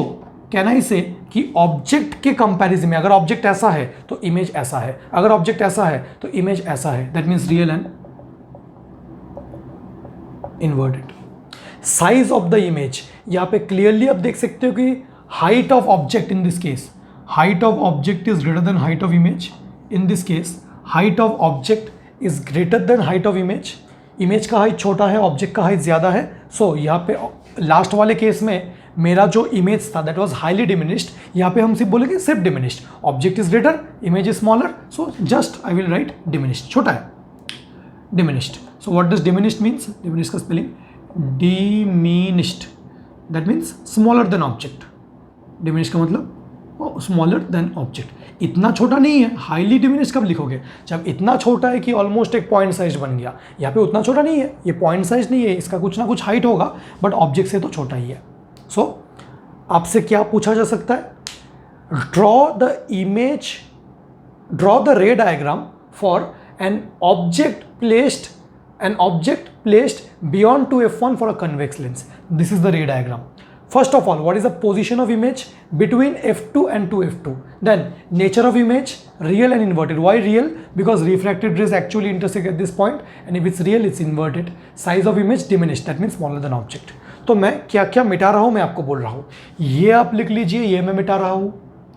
S1: can I say कि object के comparison में अगर ऑब्जेक्ट ऐसा है तो इमेज ऐसा है, अगर ऑब्जेक्ट ऐसा है तो इमेज ऐसा है. That means real and inverted. Size of the image, यहाँ पे क्लियरली आप देख सकते हो कि height of object, in this case height of object is greater than height of image. In this case height of object is greater than height of image. Image का height छोटा है, ऑब्जेक्ट का height ज़्यादा है. सो यहाँ पे last वाले case में मेरा जो इमेज था दैट वाज हाईली डिमिनिश्ड, यहाँ पे हम सिर्फ बोलेंगे सिर्फ diminished. Object is greater, image is smaller, so just I will write diminished, छोटा है, diminished. So what does diminished means, diminished का spelling diminished, that means smaller than object. diminished का मतलब smaller than object. इतना छोटा नहीं है. Highly diminished कब लिखोगे, जब इतना छोटा है कि ऑलमोस्ट एक पॉइंट साइज बन गया. यहाँ पे उतना छोटा नहीं है, ये पॉइंट साइज नहीं है, इसका कुछ ना कुछ हाइट होगा, बट ऑब्जेक्ट से तो छोटा ही है. सो आपसे क्या पूछा जा सकता है, draw the ray diagram for an object placed beyond 2f1 for a convex lens. This is the ray diagram. First of all, what is the position of image between f2 and 2f2? Then nature of image, real and inverted. Why real? Because refracted rays actually intersect at this point, and if it's real, it's inverted. Size of image diminished, that means smaller than object. तो मैं क्या क्या मिटा रहा हूँ, मैं आपको बोल रहा हूँ. ये आप लिख लीजिए, ये मैं मिटा रहा हूँ,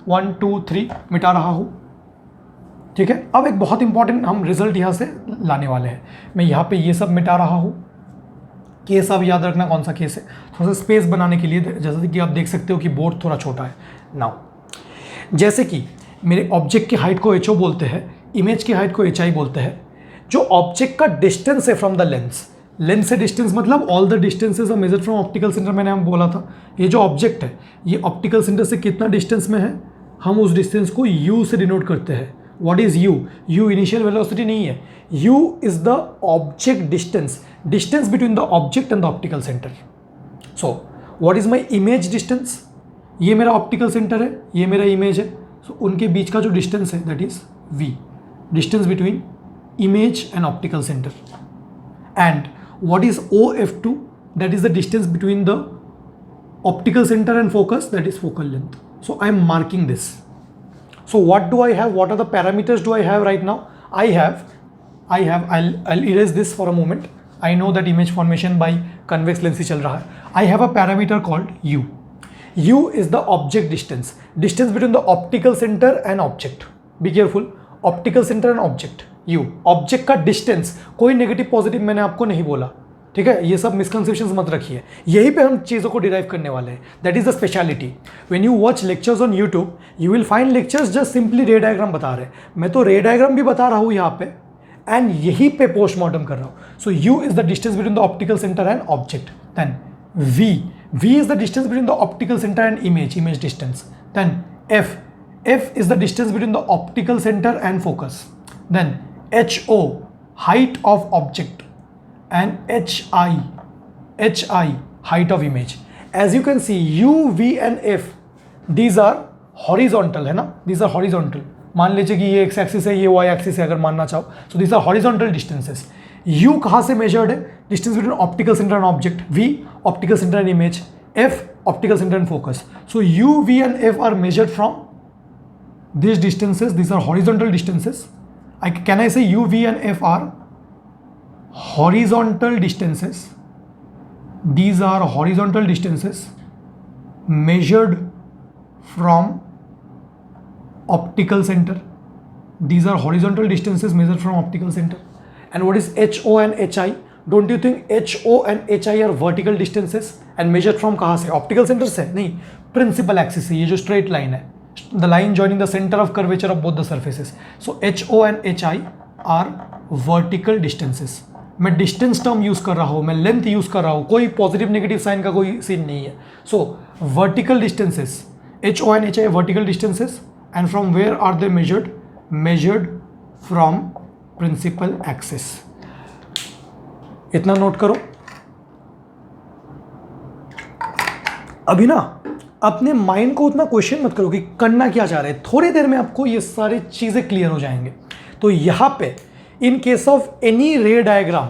S1: 1 2 3 मिटा रहा हूँ. ठीक है. अब एक बहुत इंपॉर्टेंट हम रिजल्ट यहाँ से लाने वाले हैं. मैं यहाँ पे ये सब मिटा रहा हूँ. केस आप याद रखना कौन सा केस है, थोड़ा सा स्पेस बनाने के लिए, जैसे कि आप देख सकते हो कि बोर्ड थोड़ा छोटा है. नाउ जैसे कि मेरे ऑब्जेक्ट की हाइट को HO बोलते हैं, इमेज की हाइट को HI बोलते हैं. जो ऑब्जेक्ट का डिस्टेंस है फ्रॉम द लेंस, लेंस से डिस्टेंस मतलब all the distances are measured from optical centre. मैंने हम बोला था ये जो ऑब्जेक्ट है ये ऑप्टिकल सेंटर से कितना डिस्टेंस में है, हम उस डिस्टेंस को U से डिनोट करते हैं. What is U? U initial velocity नहीं है. U is the object distance between the object and the optical center. So what is my image distance? ये मेरा ऑप्टिकल सेंटर है, ये मेरा इमेज है. So उनके बीच का जो डिस्टेंस है that is V, distance between image and optical centre. And what is OF2? That is the distance between the optical center and focus, that is focal length. So I am marking this. So what do I have? What are the parameters do I have right now? I'll erase this for a moment. I know that image formation by convex lens ही चल रहा है. I have a parameter called U. U is the object distance between the optical center and object. Be careful. Optical center and object. U. Object का distance, कोई negative positive मैंने आपको नहीं बोला. ठीक है, ये सब मिसकंसेप्शंस मत रखिए. यहीं पे हम चीज़ों को डिराइव करने वाले हैं. That is the speciality. When you watch lectures on YouTube you will find lectures just simply रे डायग्राम बता रहे हैं. मैं तो रे डायग्राम भी बता रहा हूँ यहाँ पे, एंड यहीं पे पोस्टमार्टम कर रहा हूँ. So U is the distance between the optical centre and object. Then V is the distance between the optical center and image distance. Then F is the distance between the optical center and focus. Then HO, height of object, and HI, height of image. As you can see, U, V and F, these are horizontal, है ना? These are horizontal. मान लीजिए कि ये x axis है, ये y axis है अगर मानना चाहो. So these are horizontal distances. U कहाँ से measured है? Distance between optical center and object. V, optical center and image. F, optical center and focus. So U, V and F are measured from these distances, these are horizontal distances. Can I say u, v and f are horizontal distances? These are horizontal distances measured from optical center. These are horizontal distances measured from optical center. And what is HO and HI? Don't you think HO and HI are vertical distances and measured from कहाँ से? Optical center से नहीं, principal axis से. ये जो straight line है, the line joining the center of curvature of both the surfaces. So HO and HI are vertical distances. मैं distance term use कर रहा हूँ, मैं length use कर रहा हूँ, कोई positive negative sign का कोई सीन नहीं है. So vertical distances, HO and HI are vertical distances, and from where are they measured? Measured from principal axis. इतना नोट करो. अभी ना अपने माइंड को उतना क्वेश्चन मत करो कि करना क्या चाह रहे हैं. थोड़ी देर में आपको ये सारी चीजें क्लियर हो जाएंगे. तो यहां पे in case of any ray diagram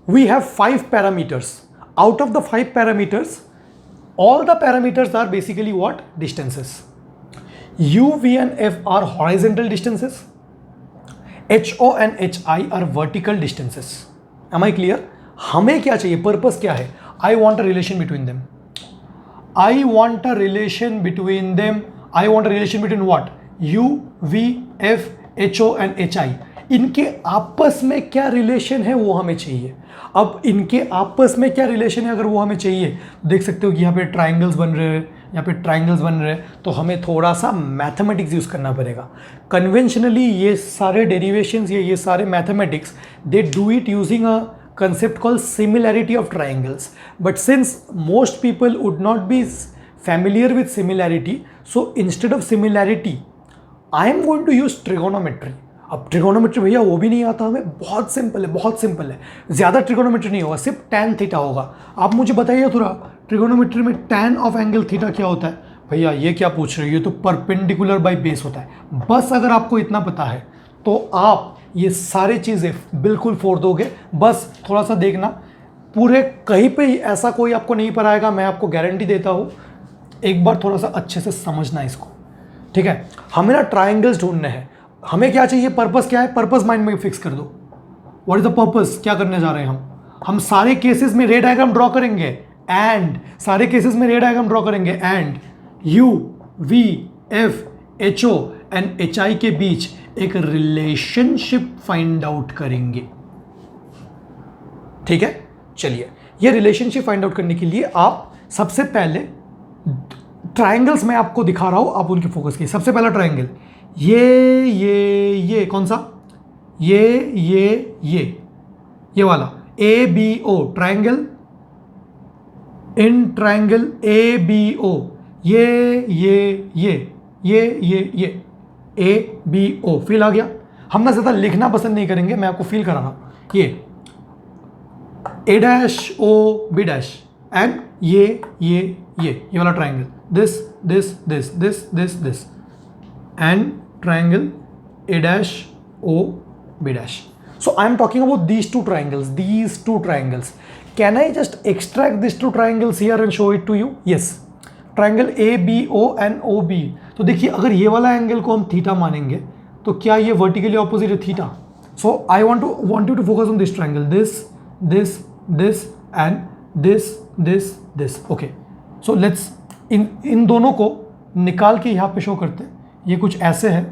S1: we have 5 parameters. Out of the 5 parameters, all the parameters are basically what? Distances. U, V and F are horizontal distances. HO and HI are vertical distances. Am I clear? हमें क्या चाहिए? Purpose क्या है? I want a relation between them. I want a relation between them. I want a relation between what? U, V, F, HO and HI. इनके आपस में क्या relation है वो हमें चाहिए. अब इनके आपस में क्या रिलेशन है अगर वो हमें चाहिए, देख सकते हो कि यहाँ पे ट्राइंगल्स बन रहे हैं, यहाँ पे ट्राइंगल्स बन रहे हैं, तो हमें थोड़ा सा मैथमेटिक्स यूज़ करना पड़ेगा. कन्वेंशनली ये सारे डेरिवेशंस, ये सारे mathematics, they do it using a concept called similarity of triangles. But since most people would not be familiar with similarity, so instead of similarity I am going to use trigonometry. अब trigonometry भैया वो भी नहीं आता हमें, बहुत simple है, बहुत सिंपल है. ज़्यादा ट्रिगोनोमेट्री नहीं होगा, सिर्फ tan थीटा होगा. आप मुझे बताइए थोड़ा, ट्रिगोनोमेट्री में tan ऑफ एंगल थीटा क्या होता है? भैया ये क्या पूछ रहे हो, ये तो परपेंडिकुलर बाई बेस होता है. बस अगर आपको इतना पता है तो आप ये सारी चीज़ें बिल्कुल फोड़ दोगे. बस थोड़ा सा देखना, पूरे कहीं पे ही ऐसा कोई आपको नहीं पढ़ाएगा, मैं आपको गारंटी देता हूँ. एक बार थोड़ा सा अच्छे से समझना इसको, ठीक है. हमें ना ट्राइंगल्स ढूंढने हैं. हमें क्या चाहिए, पर्पस क्या है, पर्पस माइंड में फिक्स कर दो. व्हाट इज द पर्पस, क्या करने जा रहे हैं हम सारे केसेस में रे डायग्राम ड्रॉ करेंगे. एंड सारे केसेस में रे डायग्राम ड्रॉ करेंगे and U, V, F, H O and H I के बीच एक रिलेशनशिप फाइंड आउट करेंगे. ठीक है, चलिए. ये रिलेशनशिप फाइंड आउट करने के लिए आप सबसे पहले ट्राइंगल्स मैं आपको दिखा रहा हूं, आप उनके फोकस कीजिए. सबसे पहला ट्राइंगल ये कौन सा, ये वाला A B O triangle. In triangle A B O ये ए बी ओ फील आ गया. हम ना ज़्यादा लिखना पसंद नहीं करेंगे, मैं आपको फील करा रहा हूँ. ये A dash O B dash and ये वाला triangle, this and triangle A dash O B dash. So I am talking about these two triangles. Can I just extract these two triangles here and show it to you? Yes. Triangle A B O and O B. तो देखिए, अगर ये वाला angle को हम theta मानेंगे तो क्या ये वर्टिकली ऑपोजिट है theta. So I want you to focus on this triangle, this and this. Okay, so let's इन दोनों को निकाल के यहाँ पे शो करते हैं. ये कुछ ऐसे है.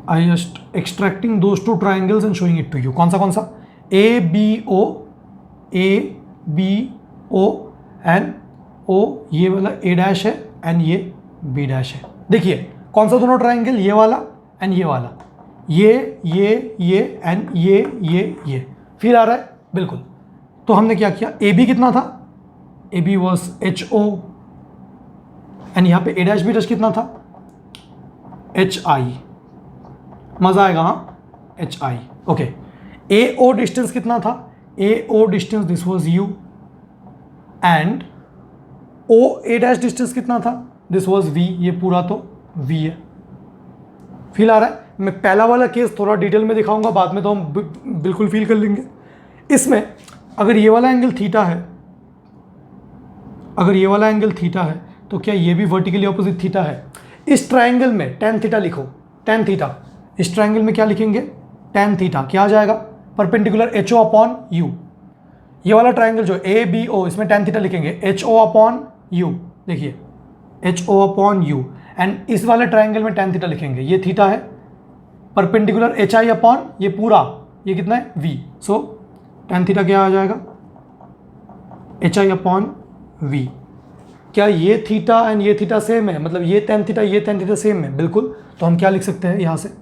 S1: I just extracting those two triangles and showing it to you. कौन सा A B O and O, ये वाला ए डैश है एंड ये बी डैश है. देखिए कौन सा दोनों ट्राइंगल, ये वाला एंड ये वाला, ये एंड ये फील आ रहा है बिल्कुल. तो हमने क्या किया, ए बी कितना था, A B was H O and यहाँ पे ए डैश बी डैश कितना था, एच आई. मज़ा आएगा हाँ, H I. Okay, A O distance कितना था, A O distance this was U and O A dash distance कितना था, दिस वॉज वी. ये पूरा तो वी है. फील आ रहा है. मैं पहला वाला केस थोड़ा डिटेल में दिखाऊंगा, बाद में तो हम बिल्कुल फील कर लेंगे. इसमें अगर ये वाला एंगल थीटा है अगर ये वाला एंगल थीटा है तो क्या ये भी वर्टिकली ऑपोजिट थीटा है? इस ट्राइंगल में टेन थीटा लिखो, टेन थीटा। इस ट्राइंगल में क्या लिखेंगे? Tan theta. क्या आ जाएगा? Perpendicular H O upon U. ये वाला ट्राइंगल जो ए बी ओ, इसमें टेन थीटा लिखेंगे एच ओ अपॉन यू। देखिए H O upon U. And इस वाले ट्राइंगल में टेन थीटा लिखेंगे, ये थीटा है, परपेंडिकुलर एच आई अपॉन ये पूरा, ये कितना है? वी। सो टेन थीटा क्या आ जाएगा? H I upon V. क्या ये थीटा एंड ये थीटा सेम है? मतलब ये टेन थीटा सेम है? बिल्कुल। तो हम क्या लिख सकते हैं यहाँ से?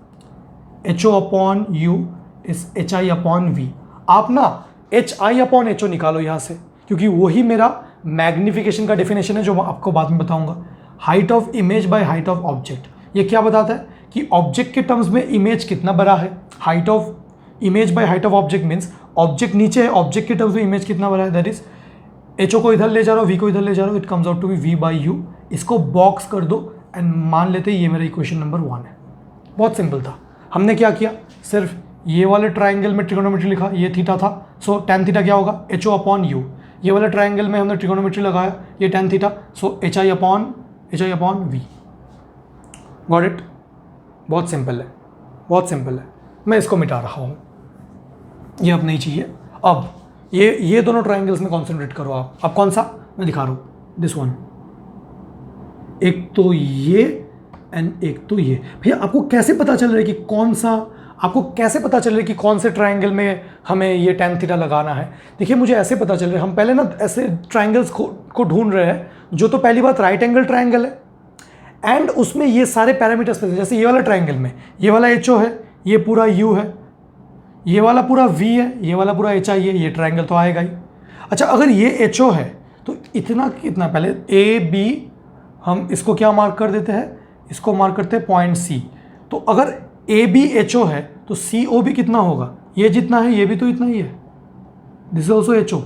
S1: H O upon U is H I upon V. आप ना H I upon H O निकालो यहाँ से, क्योंकि वही मेरा मैग्निफिकेशन का डेफिनेशन है जो मैं आपको बाद में बताऊंगा। Height of image by height of object. ये क्या बताता है कि ऑब्जेक्ट के टर्म्स में इमेज कितना बड़ा है। Height of image by height of object means object नीचे है, ऑब्जेक्ट के टर्म्स में इमेज कितना बड़ा है। दैट इज एच ओ को इधर ले जा रहा हूँ, वी को इधर ले जा रहा हूँ, it comes out to be V by U. इसको बॉक्स कर दो एंड मान लेते ये मेरा इक्वेशन नंबर 1 है। बहुत सिंपल था। हमने क्या किया? सिर्फ ये वाले ट्राइंगल में ट्रिगोनोमेट्री लिखा, ये थीटा था, सो टेन थीटा क्या होगा? H O upon U. ये वाले ट्राइंगल में हमने ट्रिगोनोमेट्री लगाया, ये tan theta, so H I upon V. Got it? बहुत सिंपल है, बहुत सिंपल है। मैं इसको मिटा रहा हूँ, ये अब नहीं चाहिए। अब ये दोनों ट्राइंगल्स में कॉन्सेंट्रेट करो आप। अब कौन सा मैं दिखा रहा हूँ? This one. एक तो ये एंड एक तो ये। भैया आपको कैसे पता चल रहा है कि कौन सा, आपको कैसे पता चल रहा है कि कौन से ट्राइंगल में हमें ये टेन थीटा लगाना है? देखिए मुझे ऐसे पता चल रहा है, हम पहले ना ऐसे ट्राइंगल्स को ढूंढ रहे हैं। जो तो पहली बात राइट एंगल ट्राइंगल है एंड उसमें ये सारे पैरामीटर्स, जैसे ये वाला ट्राइंगल में ये वाला एच ओ है, ये पूरा यू है, ये वाला पूरा वी है, ये वाला पूरा एच आई है, ये ट्राइंगल तो आएगा ही। अच्छा अगर ये एच ओ है तो इतना कितना, पहले ए बी, हम इसको क्या मार्क कर देते हैं? इसको मार्क करते हैं पॉइंट सी। तो अगर ए बी एच ओ है तो सी ओ भी कितना होगा? ये जितना है ये भी तो इतना ही है। This is also H O.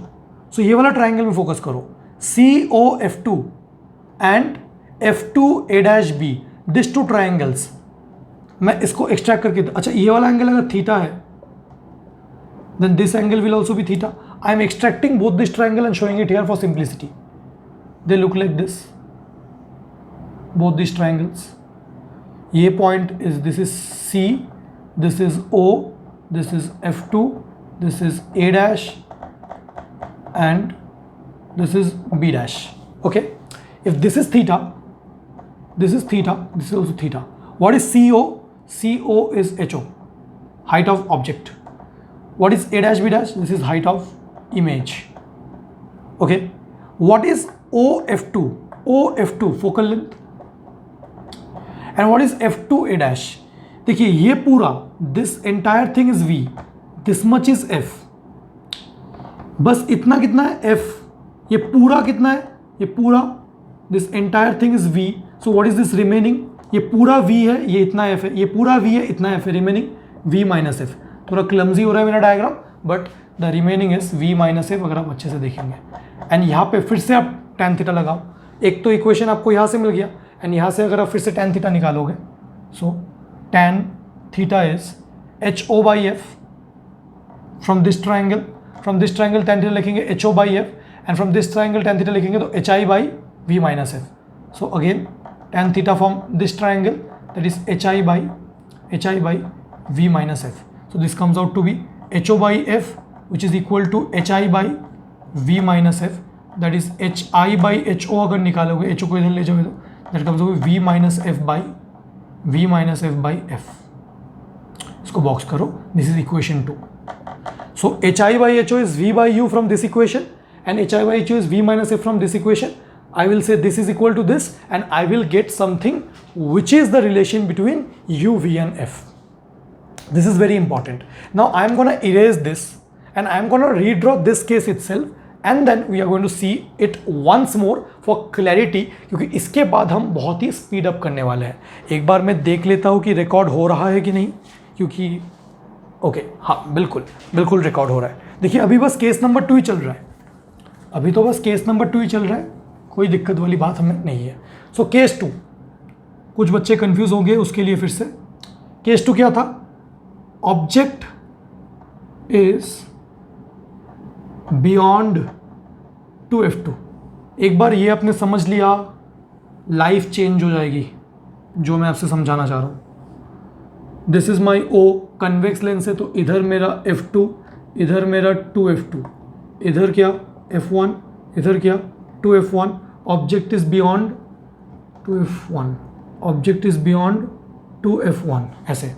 S1: So ये वाला ट्राइंगल में फोकस करो, C O F two and F two A dash B, this two triangles. मैं इसको एक्सट्रैक्ट करके, अच्छा ये वाला एंगल अगर थीटा है then this angle will also be theta. I am extracting both this triangle and showing it here for simplicity. They look like this, both these triangles. ये point is, this is C, this is O, this is F2, this is A dash and this is B dash. Okay, if this is theta, this is theta, this is also theta. What is CO? CO is HO, height of object. What is A dash B dash? This is height of image. Okay. What is OF2? OF2 focal length. And what is F2 A dash? देखिए ये पूरा, this entire thing is V. This much is F. बस इतना कितना है? F. ये पूरा कितना है? ये पूरा, this entire thing is V. So what is this remaining? ये पूरा V है, ये इतना F है, ये पूरा V है, इतना F है, remaining V minus F. थोड़ा क्लमजी हो रहा है मेरा diagram, but the remaining is V minus F, अगर आप अच्छे से देखेंगे। एंड यहाँ पे फिर से आप टेन थीटा लगाओ। एक तो इक्वेशन आपको यहाँ से मिल गया एंड यहाँ से अगर आप फिर से टेन थीटा निकालोगे, so tan theta is H O by F from this triangle. From this triangle tan theta लिखेंगे H O by F and from this triangle tan theta लिखेंगे तो H I by V minus F. So again tan theta from this triangle, that is H I by V minus F. So this comes out to be HO by F, which is equal to HI by V minus F. That is HI by HO अगर निकालोगे, HO को इधर ले जाओगे तो that comes out V minus F by F. इसको box करो. This is equation 2. So HI by HO is V by U from this equation and HI by HO is V minus F from this equation. I will say this is equal to this and I will get something which is the relation between U, V and F. This is very important. Now I am going to erase this and I am going to redraw this case itself and then we are going to see it once more for clarity, क्योंकि इसके बाद हम बहुत ही speed up करने वाले हैं. एक बार मैं देख लेता हूँ कि रिकॉर्ड हो रहा है कि नहीं, क्योंकि ओके हाँ बिल्कुल रिकॉर्ड हो रहा है. देखिए अभी बस केस नंबर 2 ही चल रहा है, अभी तो बस केस नंबर 2 ही चल रहा है, कोई दिक्कत वाली बात हमें नहीं है. सो केस 2, कुछ बच्चे कंफ्यूज हो गए, उसके लिए फिर से केस 2 क्या था? Object is beyond 2F2. एक बार ये आपने समझ लिया, लाइफ चेंज हो जाएगी जो मैं आपसे समझाना चाह रहा हूँ। This is my O, convex lens है तो इधर मेरा F2, इधर मेरा 2F2, इधर क्या F1, इधर क्या 2F1, object is beyond 2F1, object is beyond 2F1। ऐसे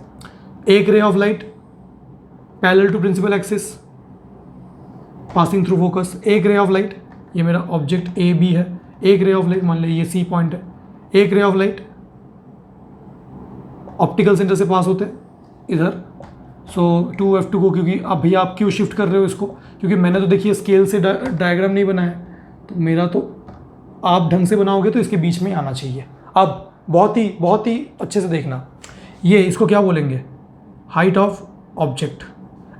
S1: एक ray of light parallel to principal axis passing through focus, एक रे ऑफ लाइट, ये मेरा ऑब्जेक्ट ए बी है, एक रे ऑफ लाइट मान लीजिए ये सी पॉइंट है, एक ray of light optical centre से पास होते हैं इधर। सो 2F2 को, क्योंकि अब भैया आप क्यों शिफ्ट कर रहे हो इसको, क्योंकि मैंने तो देखिए स्केल से डायग्राम नहीं बनाया, तो मेरा तो आप ढंग से बनाओगे तो इसके बीच में ही आना चाहिए। अब बहुत ही अच्छे से देखना, ये इसको क्या बोलेंगे, height of object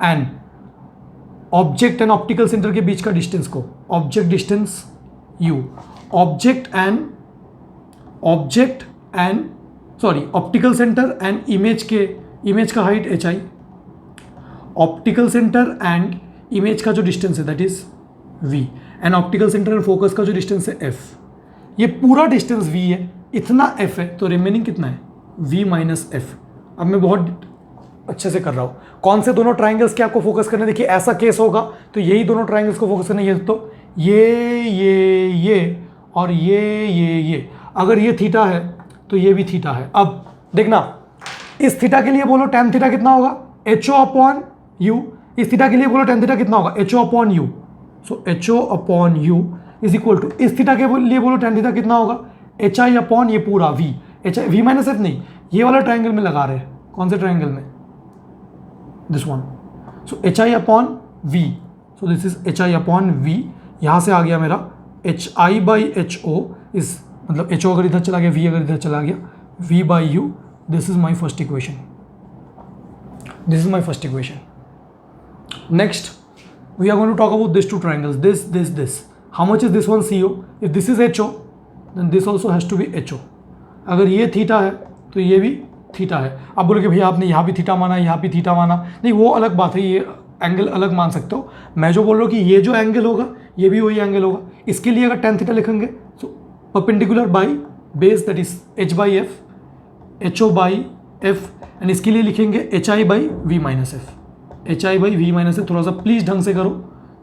S1: and object and optical centre के बीच का डिस्टेंस को object distance u, object and optical centre and image का height hi, optical centre and image का जो डिस्टेंस है that is v, and optical centre and focus का जो डिस्टेंस है f। ये पूरा डिस्टेंस v है, इतना f है, तो रिमेनिंग कितना है v माइनस f। अब मैं बहुत अच्छे से कर रहा हूँ, कौन से दोनों ट्राइंगल्स के आपको फोकस करना है, देखिए ऐसा केस होगा तो यही दोनों ट्राइंगल्स को फोकस करना है, तो ये और ये। अगर ये थीटा है तो ये भी थीटा है। अब देखना, इस थीटा के लिए बोलो tan थीटा कितना होगा, HO अपॉन u, इस थीटा के लिए बोलो tan थीटा कितना होगा, HO upon u। So HO upon u is equal to, इस थीटा के लिए बोलो tan थीटा कितना होगा, HI अपॉन ये पूरा v, v माइनस f नहीं, ये वाला ट्राइंगल में लगा रहे हैं, कौन से ट्राइंगल में, this one. So HI upon v, so this is HI upon v, यहाँ से आ गया मेरा HI बाई HO इज, मतलब HO अगर इधर चला गया, v अगर इधर चला गया, v by u, this is my first equation, this is my first equation. Next we are going to talk about this two triangles, this how much is this one CO, if this is HO then this also has to be HO। अगर ये theta है तो ये भी theta है। अब बोलोगे भैया आपने यहाँ भी थीटा माना, यहाँ भी थीटा माना, नहीं वो अलग बात है, ये एंगल अलग मान सकते हो। मैं जो बोल रहा हूँ कि ये जो एंगल होगा ये भी वही एंगल होगा। इसके लिए अगर tan थीटा लिखेंगे तो perpendicular by base that is h by F, HO by F, and इसके लिए लिखेंगे HI by V minus F, HI by V minus F. थोड़ा सा प्लीज़ ढंग से करो,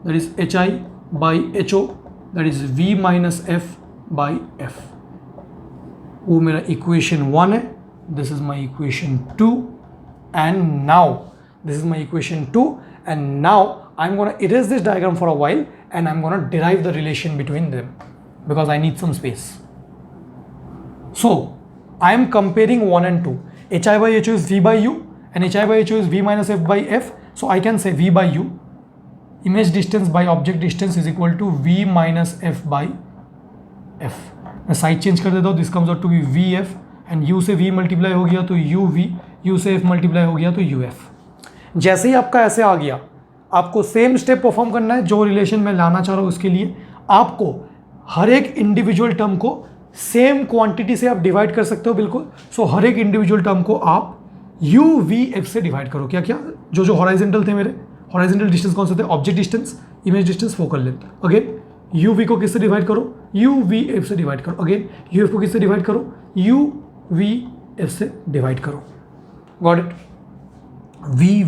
S1: that is HI by HO that is V minus F by F. वो मेरा इक्वेशन 1 है, this is my equation 2, and now this is my equation 2, and now I'm going to erase this diagram for a while and I'm going to derive the relation between them because I need some space. So I am comparing 1 and 2. HI by HO is V by U and HI by HO is V minus F by F. So I can say V by U, image distance by object distance is equal to V minus F by F. मैं side change कर देता हूँ, this comes out to be VF and U से V multiply हो गया तो UV, U से F multiply हो गया तो UF। जैसे ही आपका ऐसे आ गया, आपको सेम स्टेप परफॉर्म करना है जो रिलेशन मैं लाना चाह रहा हूँ। उसके लिए आपको हर एक इंडिविजुअल टर्म को सेम क्वांटिटी से आप डिवाइड कर सकते हो, बिल्कुल। सो हर एक इंडिविजुअल टर्म को आप UVF से डिवाइड करो। क्या क्या जो हॉराइजेंटल थे मेरे, हॉराइजेंटल डिस्टेंस कौन से थे, object distance, image distance, focal length. Again UV को किससे डिवाइड करो, UVF से डिवाइड करो। अगेन UF को किससे डिवाइड करो, UVF से डिवाइड करो। Got it.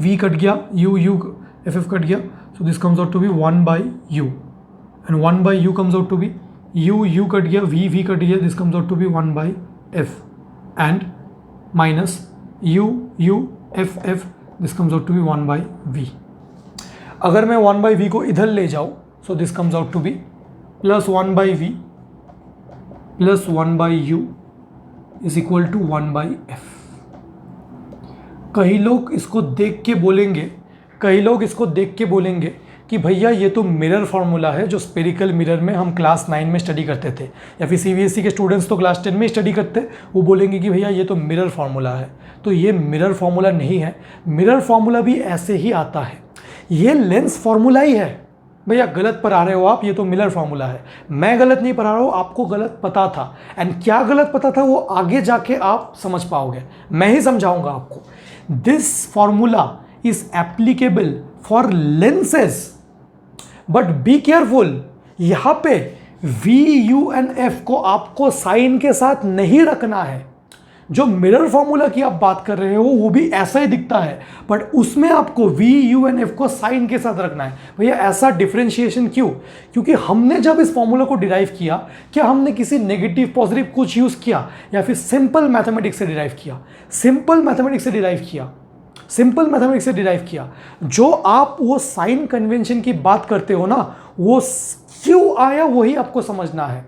S1: V कट गया, UF कट गया, so this comes out to be 1 by U and 1 by U comes out to be U cut गया, V कट गया, this comes out to be 1 by F and minus UF, this comes out to be 1 by V। अगर मैं 1 by V को इधर ले जाऊँ, so this comes out to be plus 1 by V plus 1 by U is equal to 1 by F। कई लोग इसको देख के बोलेंगे कि भैया ये तो मिरर फार्मूला है जो स्पेरिकल मिरर में हम क्लास 9 में स्टडी करते थे, या फिर CBSE के स्टूडेंट्स तो क्लास 10 में स्टडी करते, वो बोलेंगे कि भैया ये तो मिरर फार्मूला है। तो ये मिरर फार्मूला नहीं है, मिरर फार्मूला भी ऐसे ही आता है, ये लेंस फार्मूला ही है। भैया गलत पढ़ा रहे हो आप, ये तो मिलर फार्मूला है। मैं गलत नहीं पढ़ा रहा हूँ, आपको गलत पता था, एंड क्या गलत पता था वो आगे जाके आप समझ पाओगे, मैं ही समझाऊंगा आपको। This formula is applicable for lenses, but be careful, यहाँ पे वी यू एन एफ को आपको साइन के साथ नहीं रखना है। जो मिरर फॉर्मूला की आप बात कर रहे हो वो भी ऐसा ही दिखता है, बट उसमें आपको वी यू एन एफ को साइन के साथ रखना है। भैया ऐसा डिफरेंशिएशन क्यों? क्योंकि हमने जब इस फॉर्मूला को डिराइव किया, क्या हमने किसी नेगेटिव पॉजिटिव कुछ यूज़ किया या फिर सिंपल मैथमेटिक्स से डिराइव किया? सिंपल मैथमेटिक्स से डिराइव किया, सिंपल मैथमेटिक्स से डिराइव किया। जो आप वो साइन कन्वेंशन की बात करते हो ना, वो क्यों आया वही आपको समझना है।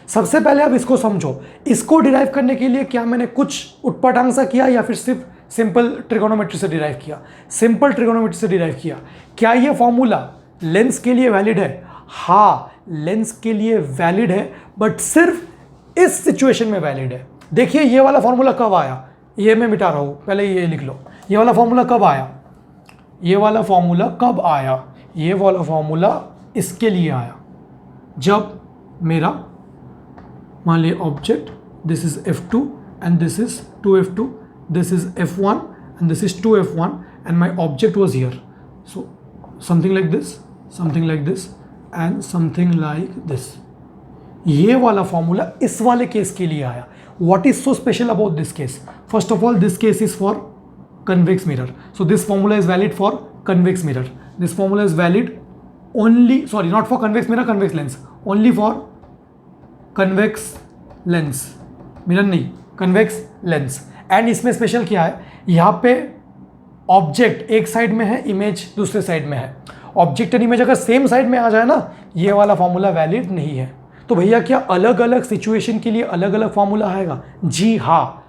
S1: सबसे पहले आप इसको समझो, इसको डिराइव करने के लिए क्या मैंने कुछ उटपटांग सा किया या फिर सिर्फ सिंपल ट्रिगोनोमेट्री से डिराइव किया? सिंपल ट्रिगोनोमेट्री से डिराइव किया। क्या ये फॉर्मूला लेंस के लिए वैलिड है? हाँ, लेंस के लिए वैलिड है, बट सिर्फ इस सिचुएशन में वैलिड है। देखिए ये वाला फॉर्मूला कब आया, ये मैं मिटा रहा हूँ, पहले ये लिख लो। ये वाला फॉर्मूला कब आया? ये वाला फॉर्मूला कब आया? ये वाला फॉर्मूला इसके लिए आया जब मेरा, मान लीजिए object, this is F2 and this is 2F2, this is F1 and this is 2F1 and my object was here. So something like this, something like this and something like this. ये वाला formula इस वाले case के लिए आया। What is so special about this case? First of all, this case is for convex mirror. So this formula is valid for convex mirror. This formula is valid only, sorry, not for convex mirror, convex lens. Only for convex lens. Mirror नहीं, convex lens. And इसमें special क्या है? यहाँ पे object एक side में है, image दूसरे साइड में है। ऑब्जेक्ट एंड इमेज अगर सेम साइड में आ जाए ना, ये वाला फॉर्मूला वैलिड नहीं है। तो भैया क्या अलग अलग सिचुएशन के लिए अलग अलग फॉर्मूला आएगा? जी हाँ,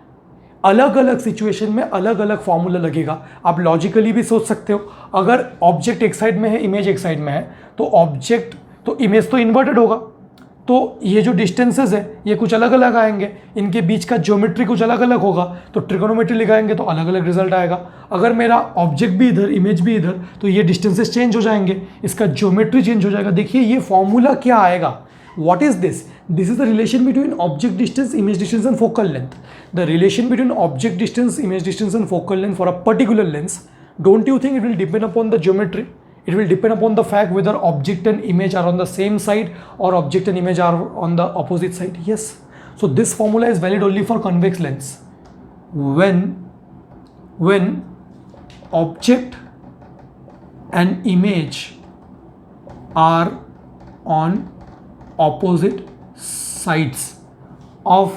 S1: अलग अलग सिचुएशन में अलग अलग फॉर्मूला लगेगा। आप लॉजिकली भी सोच सकते हो, अगर ऑब्जेक्ट एक साइड में है, इमेज एक साइड में है, तो ऑब्जेक्ट तो इमेज तो इन्वर्टेड होगा, तो ये जो डिस्टेंसेस है ये कुछ अलग अलग आएंगे, इनके बीच का ज्योमेट्री कुछ अलग अलग होगा, तो ट्रिगोनोमेट्री लगाएंगे तो अलग अलग रिजल्ट आएगा। अगर मेरा ऑब्जेक्ट भी इधर, इमेज भी इधर, तो ये डिस्टेंसेस चेंज हो जाएंगे, इसका ज्योमेट्री चेंज हो जाएगा। देखिए ये फॉर्मूला क्या आएगा? What is this? This is the relation between object distance, image distance and focal length. The relation between object distance, image distance and focal length for a particular lens, don't you think it will depend upon the geometry? It will depend upon the fact whether object and image are on the same side or object and image are on the opposite side. Yes. So this formula is valid only for convex lens. When object and image are on opposite sides of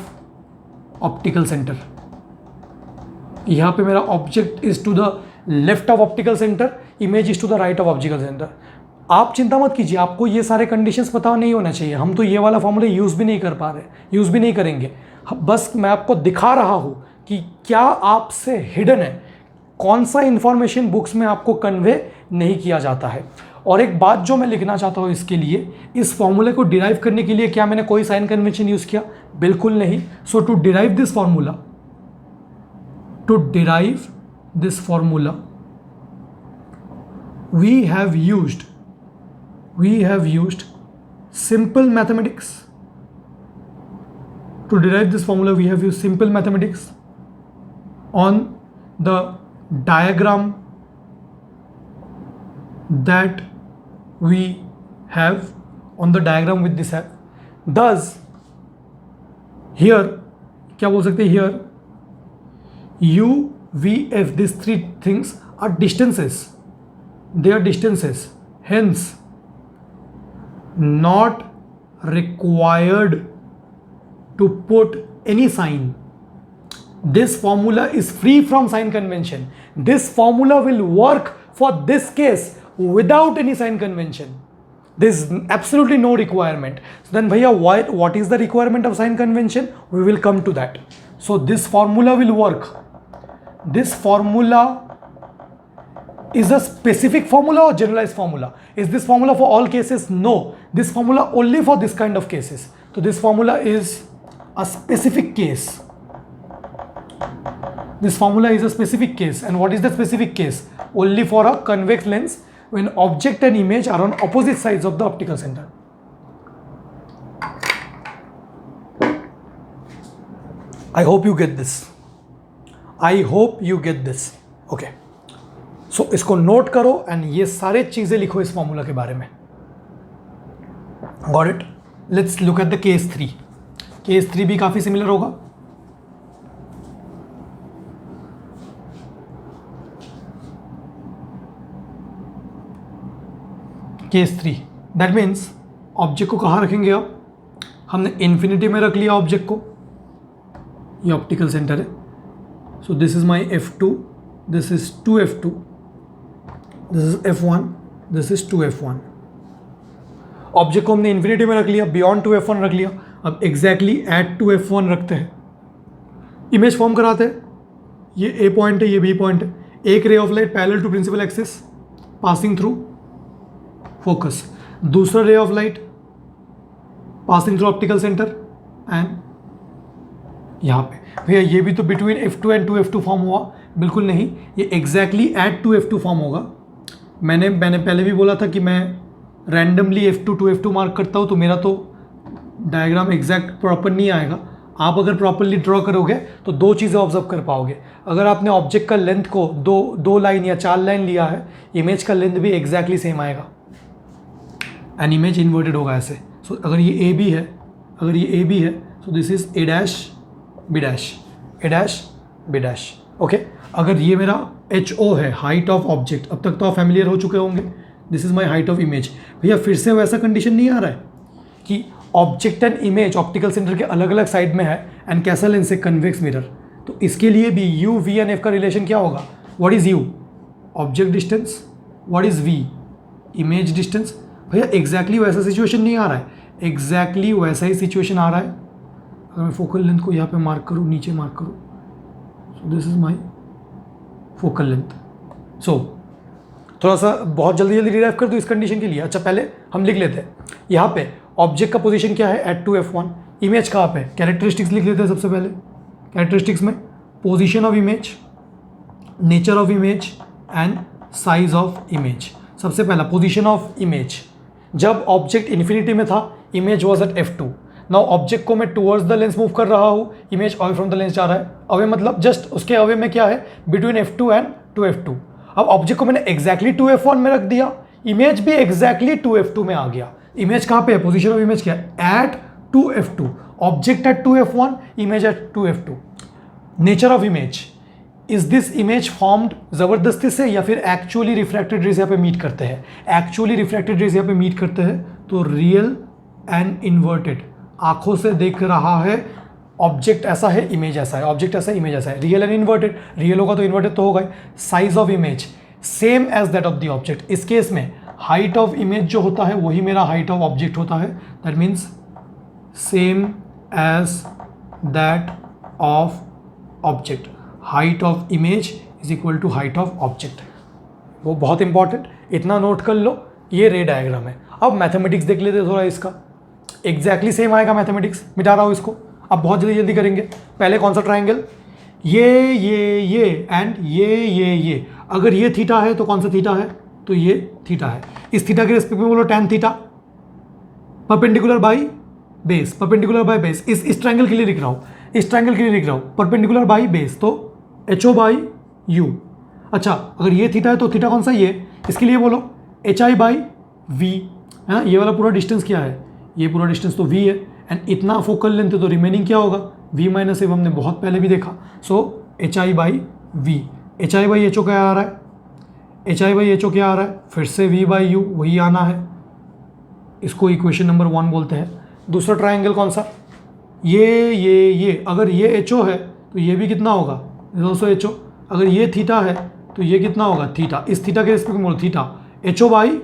S1: optical center. यहाँ पे मेरा object is to the left of optical centre, image is to the right of optical centre. आप चिंता मत कीजिए, आपको ये सारे कंडीशंस पता नहीं होना चाहिए। हम तो ये वाला फॉर्मूला यूज़ भी नहीं कर पा रहे, यूज़ भी नहीं करेंगे। बस मैं आपको दिखा रहा हूँ कि क्या आपसे हिडन है, कौन सा इंफॉर्मेशन बुक्स में आपको कन्वे नहीं किया जाता है। और एक बात जो मैं लिखना चाहता हूँ इसके लिए, इस फॉर्मूले को डिराइव करने के लिए क्या मैंने कोई साइन कन्वेंशन यूज़ किया? बिल्कुल नहीं। So to derive this formula, to derive this formula we have used simple mathematics. To derive this formula we have used simple mathematics. On the diagram that we have, on the diagram with this have, thus here क्या बोल सकते हैं, here u v f, these three things are distances. They are distances, hence not required to put any sign. This formula is free from sign convention. This formula will work for this case without any sign convention. There is absolutely no requirement. So then bhaiya, what is the requirement of sign convention? We will come to that. So this formula will work. This formula is a specific formula or generalized formula? Is this formula for all cases? No. This formula only for this kind of cases. So this formula is a specific case. This formula is a specific case. And what is the specific case? Only for a convex lens when object and image are on opposite sides of the optical center. I hope you get this. I hope you get this. Okay. सो इसको note करो and ये सारे चीज़ें लिखो इस formula के बारे में। Got it? Let's look at the case 3. Case 3 भी काफ़ी सिमिलर होगा. केस 3 दैट मीन्स ऑब्जेक्ट को कहाँ रखेंगे आप? हमने इन्फिनिटी में रख लिया ऑब्जेक्ट को. ये ऑप्टिकल सेंटर है. So this is my F2, this is 2F2, this is F1, this is 2F1. Object को हमने इन्फिनिटी में रख लिया, बियॉन्ड 2F1 रख लिया. अब एग्जैक्टली एट 2F1 रखते हैं, इमेज फॉर्म कराते हैं. ये A पॉइंट है, ये B पॉइंट है. एक ray of light parallel to principal axis passing through focus, दूसरा ray of light passing through optical centre and यहाँ पे. भैया ये भी तो between F2 and 2F2 form हुआ? बिल्कुल नहीं, ये एग्जैक्टली एट 2F2 फॉर्म होगा. मैंने पहले भी बोला था कि मैं रैंडमली F2 2F2 मार्क करता हूँ तो मेरा तो डायग्राम एग्जैक्ट प्रॉपर नहीं आएगा. आप अगर प्रॉपरली ड्रॉ करोगे तो दो चीज़ें ऑब्जर्व कर पाओगे. अगर आपने ऑब्जेक्ट का लेंथ को दो लाइन या 4 लाइन लिया है, इमेज का लेंथ भी एग्जैक्टली सेम आएगा एंड इमेज इन्वर्टेड होगा ऐसे. सो अगर ये AB है, अगर ये AB है, so this is A dash B dash, A dash B dash. Okay, अगर ये मेरा HO है, हाइट ऑफ ऑब्जेक्ट, अब तक तो आप फैमिलियर हो चुके होंगे. This is my height of image. भैया फिर से वैसा कंडीशन नहीं आ रहा है कि object and image optical centre के अलग अलग साइड में है एंड कैसा लेंस है? Convex mirror. तो इसके लिए भी U, V एंड F का रिलेशन क्या होगा? What is U? Object distance. What is V? Image distance. भैया एग्जैक्टली वैसा सिचुएशन नहीं आ रहा है, एग्जैक्टली वैसा ही सिचुएशन आ रहा है. अगर मैं फोकल लेंथ को यहाँ पे मार्क करूँ, नीचे मार्क करूँ, so this is my focal length. सो थोड़ा सा बहुत जल्दी डिराइव कर दूँ इस कंडीशन के लिए. अच्छा पहले हम लिख लेते हैं यहाँ पे ऑब्जेक्ट का पोजीशन क्या है? Eight 2F1. इमेज कहाँ पे? कैरेक्टरिस्टिक्स लिख लेते हैं सबसे पहले. कैरेक्टरिस्टिक्स में position of image, nature of image and size of image. सबसे पहला पोजीशन ऑफ इमेज. जब ऑब्जेक्ट इन्फिनिटी में था, image was at F2. Now object को मैं टुवर्ड्स द लेंस मूव कर रहा हूँ, image away from the lens जा रहा है. अवे मतलब जस्ट उसके अवे में क्या है? Between F2 and 2F2. अब ऑब्जेक्ट को मैंने एग्जैक्टली 2F1 में रख दिया, इमेज भी एग्जैक्टली 2F2 में आ गया. इमेज कहाँ पे है? पोजीशन ऑफ इमेज क्या है? At 2F2. Object at 2F1, image at 2F2. Nature of image. Is this image formed ज़बरदस्ती से या फिर एक्चुअली रिफ्रैक्टेड रेज यहाँ पे मीट करते हैं? एक्चुअली रिफ्रैक्टेड रेज यहाँ पे मीट करते हैं, तो रियल एंड इन्वर्टेड. आंखों से देख रहा है, ऑब्जेक्ट ऐसा है, इमेज ऐसा है, ऑब्जेक्ट ऐसा है, इमेज ऐसा है. रियल एंड इन्वर्टेड, रियल होगा तो इन्वर्टेड तो होगा. Size of image same as that of the object. इस केस में हाइट ऑफ इमेज जो होता है वही मेरा हाइट ऑफ ऑब्जेक्ट होता है. That means same as that of object. Height of image is equal to height of object. वो बहुत इंपॉर्टेंट, इतना नोट कर लो. ये रे डायग्राम है. अब मैथमेटिक्स देख लेते थोड़ा. इसका एग्जैक्टली सेम आएगा मैथमेटिक्स. मिटा रहा हूँ इसको, अब बहुत जल्दी करेंगे. पहले कौन सा ट्राइंगल? ये एंड ये. अगर ये थीटा है तो कौन सा थीटा है? तो ये थीटा है. इस थीटा के रिस्पेक्ट में बोलो tan theta. Perpendicular by base, perpendicular by base. इस ट्राइंगल के लिए लिख रहा हूँ, इस ट्राइंगल के लिए लिख रहा हूँ परपेंडिकुलर बाई बेस, तो HO बाई U. अच्छा अगर ये थीटा है तो थीटा कौन सा? ये. इसके लिए बोलो HI बाई V है ना. ये वाला पूरा डिस्टेंस क्या है? ये पूरा डिस्टेंस तो V है एंड इतना फोकल लेंथ है, तो रिमेनिंग क्या होगा? V minus F. हमने बहुत पहले भी देखा. सो HI by V. HI by HO क्या आ रहा है? HI बाई HO क्या आ रहा है? फिर से V बाई U वही आना है. इसको इक्वेशन नंबर 1 बोलते हैं. दूसरा ट्राइंगल कौन सा? ये. अगर ये HO है तो ये भी कितना होगा? Also HO. अगर ये थीटा है तो ये कितना होगा? थीटा. इस थीटा के रिस्पेक्ट में बोलो थीटा. HO बाई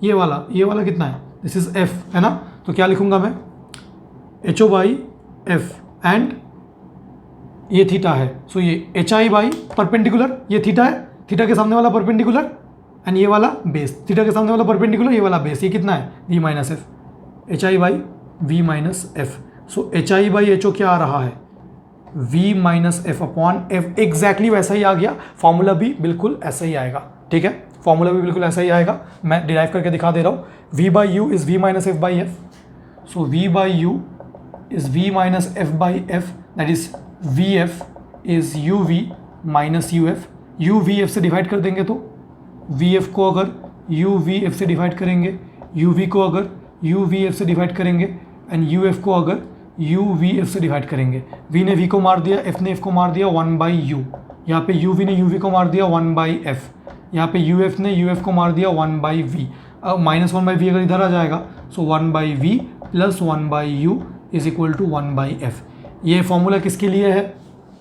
S1: ये वाला कितना है? दिस इज F है ना. तो क्या लिखूंगा मैं? HO बाई F एंड ये थीटा है. सो ये HI बाई परपेंडिकुलर, ये थीटा है, थीटा के सामने वाला परपेंडिकुलर एंड ये वाला बेस, थीटा के सामने वाला परपेंडिकुलर, ये वाला बेस. ये कितना है? V minus F. HI by V minus F. So HI by HO क्या आ रहा है? V minus F upon F. Exactly वैसा ही आ गया. फॉर्मूला भी बिल्कुल ऐसा ही आएगा. ठीक है, फॉर्मूला भी बिल्कुल ऐसा ही आएगा. मैं डिराइव करके दिखा दे रहा हूँ. V by U is V minus F by F. So V by U is V minus F by F, that is VF is UV minus UF. UVF से डिवाइड कर देंगे तो VF को अगर UVF से डिवाइड करेंगे, UV को अगर UVF से डिवाइड करेंगे एंड यू एफ को अगर यू वी एफ से डिवाइड करेंगे, वी ने वी को मार दिया, एफ ने एफ को मार दिया 1/u, यहाँ पे यू वी ने यू वी को मार दिया 1/f, यहाँ पे यू एफ ने यू एफ को मार दिया 1/v, -1/v अगर इधर आ जाएगा so 1/v plus 1/u is equal to 1/f। ये फॉर्मूला किसके लिए है,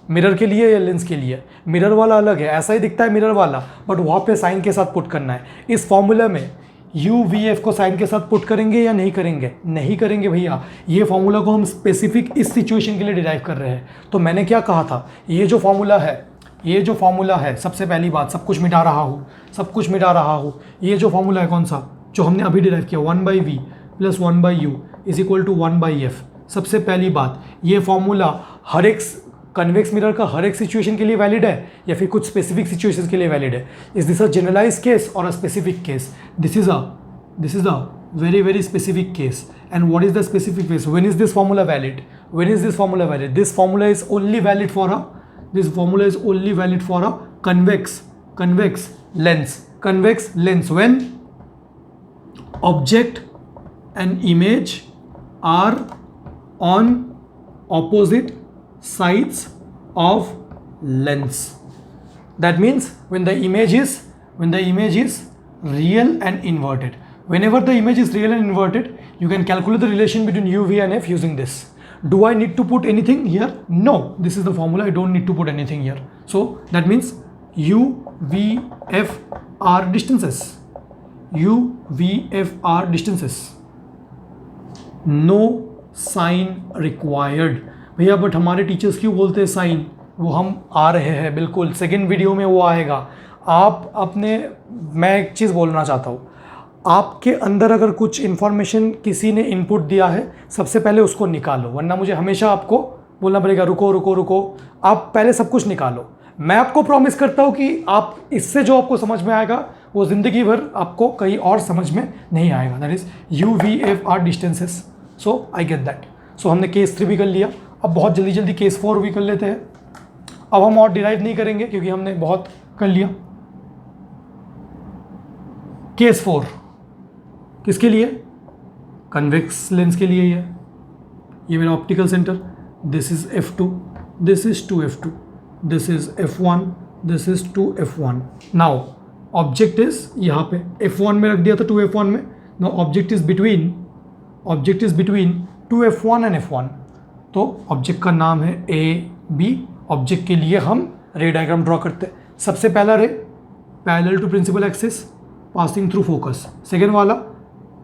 S1: मिरर के लिए या लेंस के लिए? मिरर वाला अलग है, ऐसा ही दिखता है मिरर वाला, बट वहाँ पे साइन के साथ पुट करना है। इस फॉर्मूला में यू वी एफ को साइन के साथ पुट करेंगे या नहीं करेंगे? नहीं करेंगे भैया। ये फॉर्मूला को हम स्पेसिफिक इस सिचुएशन के लिए डिराइव कर रहे हैं। तो मैंने क्या कहा था, ये जो फॉर्मूला है, सबसे पहली बात, सब कुछ मिटा रहा हूँ, ये जो फॉर्मूला है कौन सा, जो हमने अभी डिराइव किया 1/v plus 1/u is equal to 1/f। सबसे पहली बात, ये फॉर्मूला हर एक कन्वेक्स मिरर का हर एक सिचुएशन के लिए वैलिड है या फिर कुछ स्पेसिफिक सिचुएशंस के लिए वैलिड है? Is this a generalise case or a specific case? This is a very specific case. And what is the specific case? When is this formula valid? This formula is only valid for a convex lens when object and image are on opposite sides of lens. That means when the image is real and inverted. Whenever the image is real and inverted, you can calculate the relation between u, v and f using this. Do I need to put anything here? No. This is the formula. I don't need to put anything here. So that means u, v, f are distances. U, v, f are distances. No sign required. भैया but हमारे teachers क्यों बोलते हैं sign? वो हम आ रहे हैं, बिल्कुल सेकेंड वीडियो में वो आएगा। आप अपने, मैं एक चीज़ बोलना चाहता हूँ, आपके अंदर अगर कुछ इन्फॉर्मेशन किसी ने इनपुट दिया है, सबसे पहले उसको निकालो, वरना मुझे हमेशा आपको बोलना पड़ेगा रुको। आप पहले सब कुछ निकालो। मैं आपको प्रॉमिस करता हूँ कि आप इससे जो आपको समझ में आएगा वो ज़िंदगी भर आपको कहीं और समझ में नहीं आएगा। That is U, V, F are distances. So I get that. So हमने केस 3 भी कर लिया। अब बहुत जल्दी केस 4 भी कर लेते हैं। अब हम और डिराइव नहीं करेंगे क्योंकि हमने बहुत कर लिया। केस 4 किसके लिए? कन्वेक्स लेंस के लिए ही है। ये मेरा optical centre, this is F2, this is 2F2, this is F1, this is 2F1। Now object is यहाँ पे F1 में रख दिया था, 2F1 में। Now object is between 2F1 and F1। तो ऑब्जेक्ट का नाम है AB। ऑब्जेक्ट के लिए हम रे डायग्राम ड्रॉ करते हैं। सबसे पहला ray parallel to principal axis passing through focus, second वाला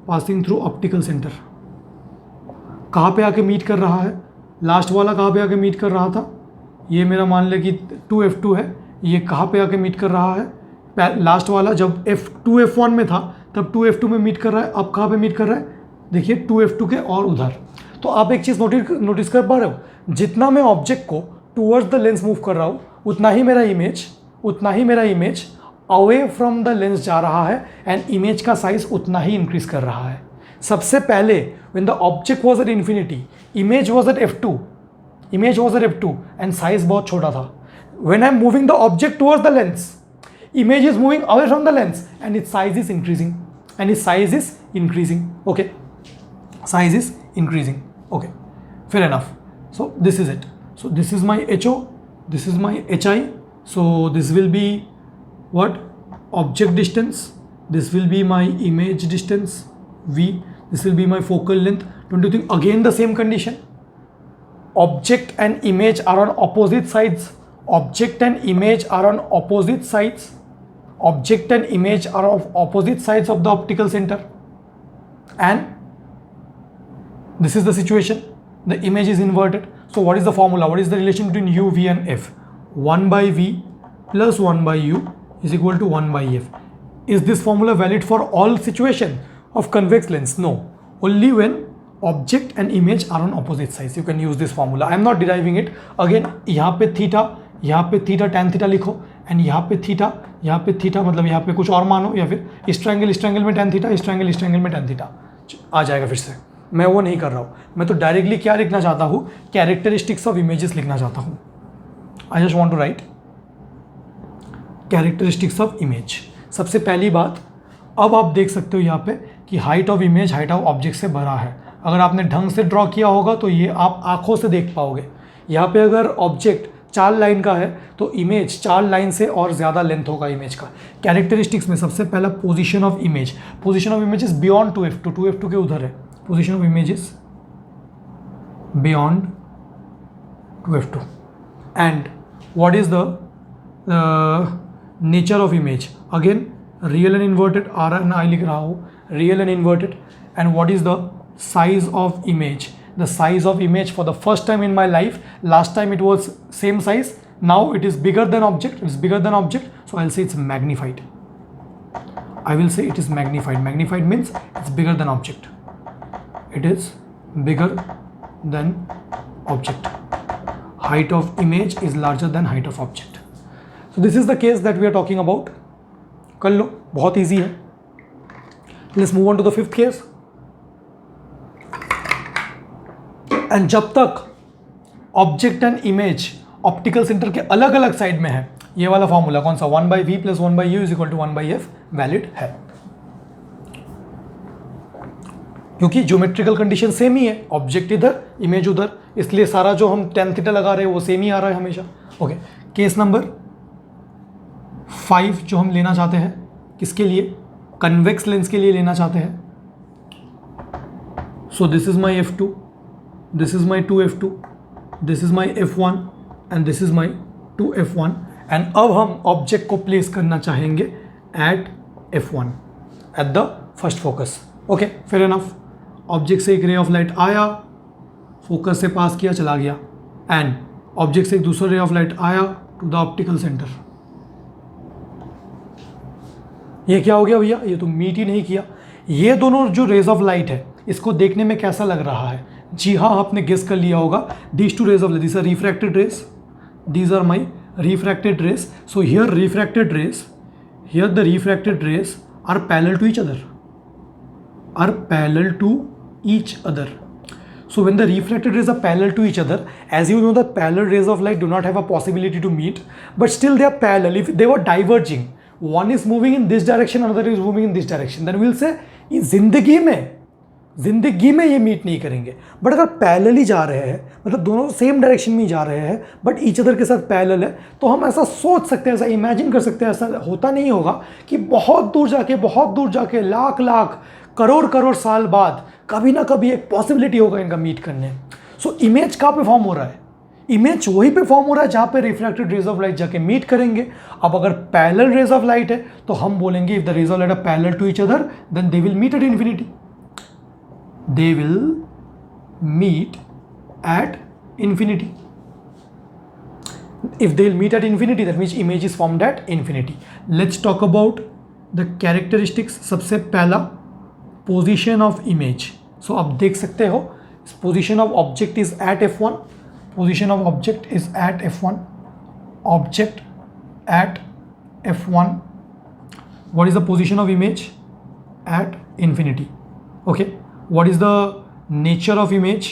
S1: पासिंग थ्रू ऑप्टिकल सेंटर। कहाँ पे आके मीट कर रहा है? लास्ट वाला कहाँ पे आके मीट कर रहा था? ये मेरा मान ले कि 2F2 है। ये कहाँ पे आके मीट कर रहा है? लास्ट वाला जब 2F1 में था तब 2F2 में मीट कर रहा है। अब कहाँ पे मीट कर रहा है? देखिए 2F2 के और उधर। तो आप एक चीज़ नोटिस कर पा रहे हो, जितना मैं ऑब्जेक्ट को टूवर्ड्स द लेंस मूव कर रहा हूँ उतना ही मेरा image away from the lens जा रहा है एंड इमेज का साइज उतना ही इंक्रीज कर रहा है। सबसे पहले when the object was at infinity, image was at F2 and size बहुत छोटा था। When I am moving the object towards the lens, image is moving away from the lens and it's size is increasing. Okay, size is increasing. Okay, fair enough. So this is it. So this is my HO, this is my HI. So this will be what? Object distance. This will be my image distance V. This will be my focal length. Don't you think again the same condition? Object and image are on opposite sides. Object and image are on opposite sides. Object and image are of opposite sides of the optical center. And this is the situation. The image is inverted. So what is the formula? What is the relation between u, v and f? 1/v plus 1/u is equal to 1/f. Is this formula valid for all situations of convex lens? No. Only when object and image are on opposite sides. You can use this formula. I am not deriving it. Again, यहाँ पे theta tan theta लिखो and यहाँ पे theta मतलब यहाँ पे कुछ और मानो, या फिर इस ट्रायंगल में tan theta, इस ट्रायंगल में tan theta आ जाएगा। फिर से मैं वो नहीं कर रहा हूँ। मैं तो डायरेक्टली क्या लिखना चाहता हूँ? कैरेक्टरिस्टिक्स ऑफ इमेजेस लिखना चाहता हूँ। I just want to write characteristics of image. सबसे पहली बात, अब आप देख सकते हो यहाँ पे कि height of image height of object से बड़ा है। अगर आपने ढंग से ड्रॉ किया होगा तो ये आप आंखों से देख पाओगे। यहाँ पे अगर ऑब्जेक्ट 4 लाइन का है तो इमेज 4 लाइन से और ज़्यादा लेंथ होगा इमेज का। कैरेक्टरिस्टिक्स में सबसे पहला position of image is beyond 2f2, 2f2 के उधर है। Position of image is beyond 2f2 and what is the nature of image, again real and inverted, R N I लिख रहा हूँ, real and inverted. And what is the size of image, the size of image for the first time in my life, last time it was same size, now it is bigger than object, it's bigger than object, so I'll say it's magnified. I will say it is magnified. Magnified means it's bigger than object. It is bigger than object. Height of image is larger than height of object. So this is the case that we are talking about. कर लो, बहुत easy है. Let's move on to the 5th case. And जब तक object and image optical centre के अलग अलग side में है, ये वाला फॉर्मूला कौन सा 1/v + 1/u = 1/f वैलिड है, क्योंकि ज्योमेट्रिकल कंडीशन सेम ही है, ऑब्जेक्ट इधर इमेज उधर, इसलिए सारा जो हम tan थीटा लगा रहे हैं वो सेम ही आ रहा है हमेशा। ओके, केस नंबर 5 जो हम लेना चाहते हैं, किसके लिए, कन्वेक्स लेंस के लिए लेना चाहते हैं। So this is my f2, this is my 2f2, this is my f1 and this is my 2f1 and अब हम ऑब्जेक्ट को प्लेस करना चाहेंगे at f1 at the first focus। Okay, fair enough। Object से एक ray of light आया, focus से पास किया, चला गया, एंड ऑब्जेक्ट से एक दूसरा रे ऑफ लाइट आया टू द ऑप्टिकल सेंटर। ये क्या हो गया भैया, ये तो मीट ही नहीं किया। ये दोनों जो रेज ऑफ लाइट है इसको देखने में कैसा लग रहा है, जी हाँ, आपने गेस कर लिया होगा, these 2 rays of light, these are refracted rays, these are my refracted rays, so here refracted rays, here the refracted rays are parallel to each other, are parallel to each other. So when the refracted rays are parallel to each other, as you know that parallel rays of light do not have a possibility to meet, but still they are parallel. If they were diverging, one is moving in this direction, another is moving in this direction, then we'll say ये जिंदगी में ये meet नहीं करेंगे। But अगर parallelly जा रहे हैं, मतलब दोनों सेम डायरेक्शन में जा रहे हैं बट ईच अदर के साथ पैरेलल है, तो हम ऐसा सोच सकते हैं, ऐसा इमेजिन कर सकते हैं, ऐसा होता नहीं होगा कि बहुत दूर जाके लाख करोड़ साल बाद कभी ना कभी एक पॉसिबिलिटी होगा इनका मीट करने। सो इमेज कहाँ पे फॉर्म हो रहा है, इमेज वहीं पे फॉर्म हो रहा है जहाँ पे रिफ्रैक्टेड रेज ऑफ लाइट जाके मीट करेंगे। अब अगर पैरेलल रेज ऑफ लाइट है तो हम बोलेंगे if the rays of light are parallel to each other then they will meet at infinity, they will meet at infinity. If they'll meet at infinity, that means image is formed at infinity. Let's talk about the characteristics. सबसे पहला position of image. So आप देख सकते हो position of object is at f1, position of object is at f1, object at f1. What is the position of image? At infinity. Okay. What is the nature of image?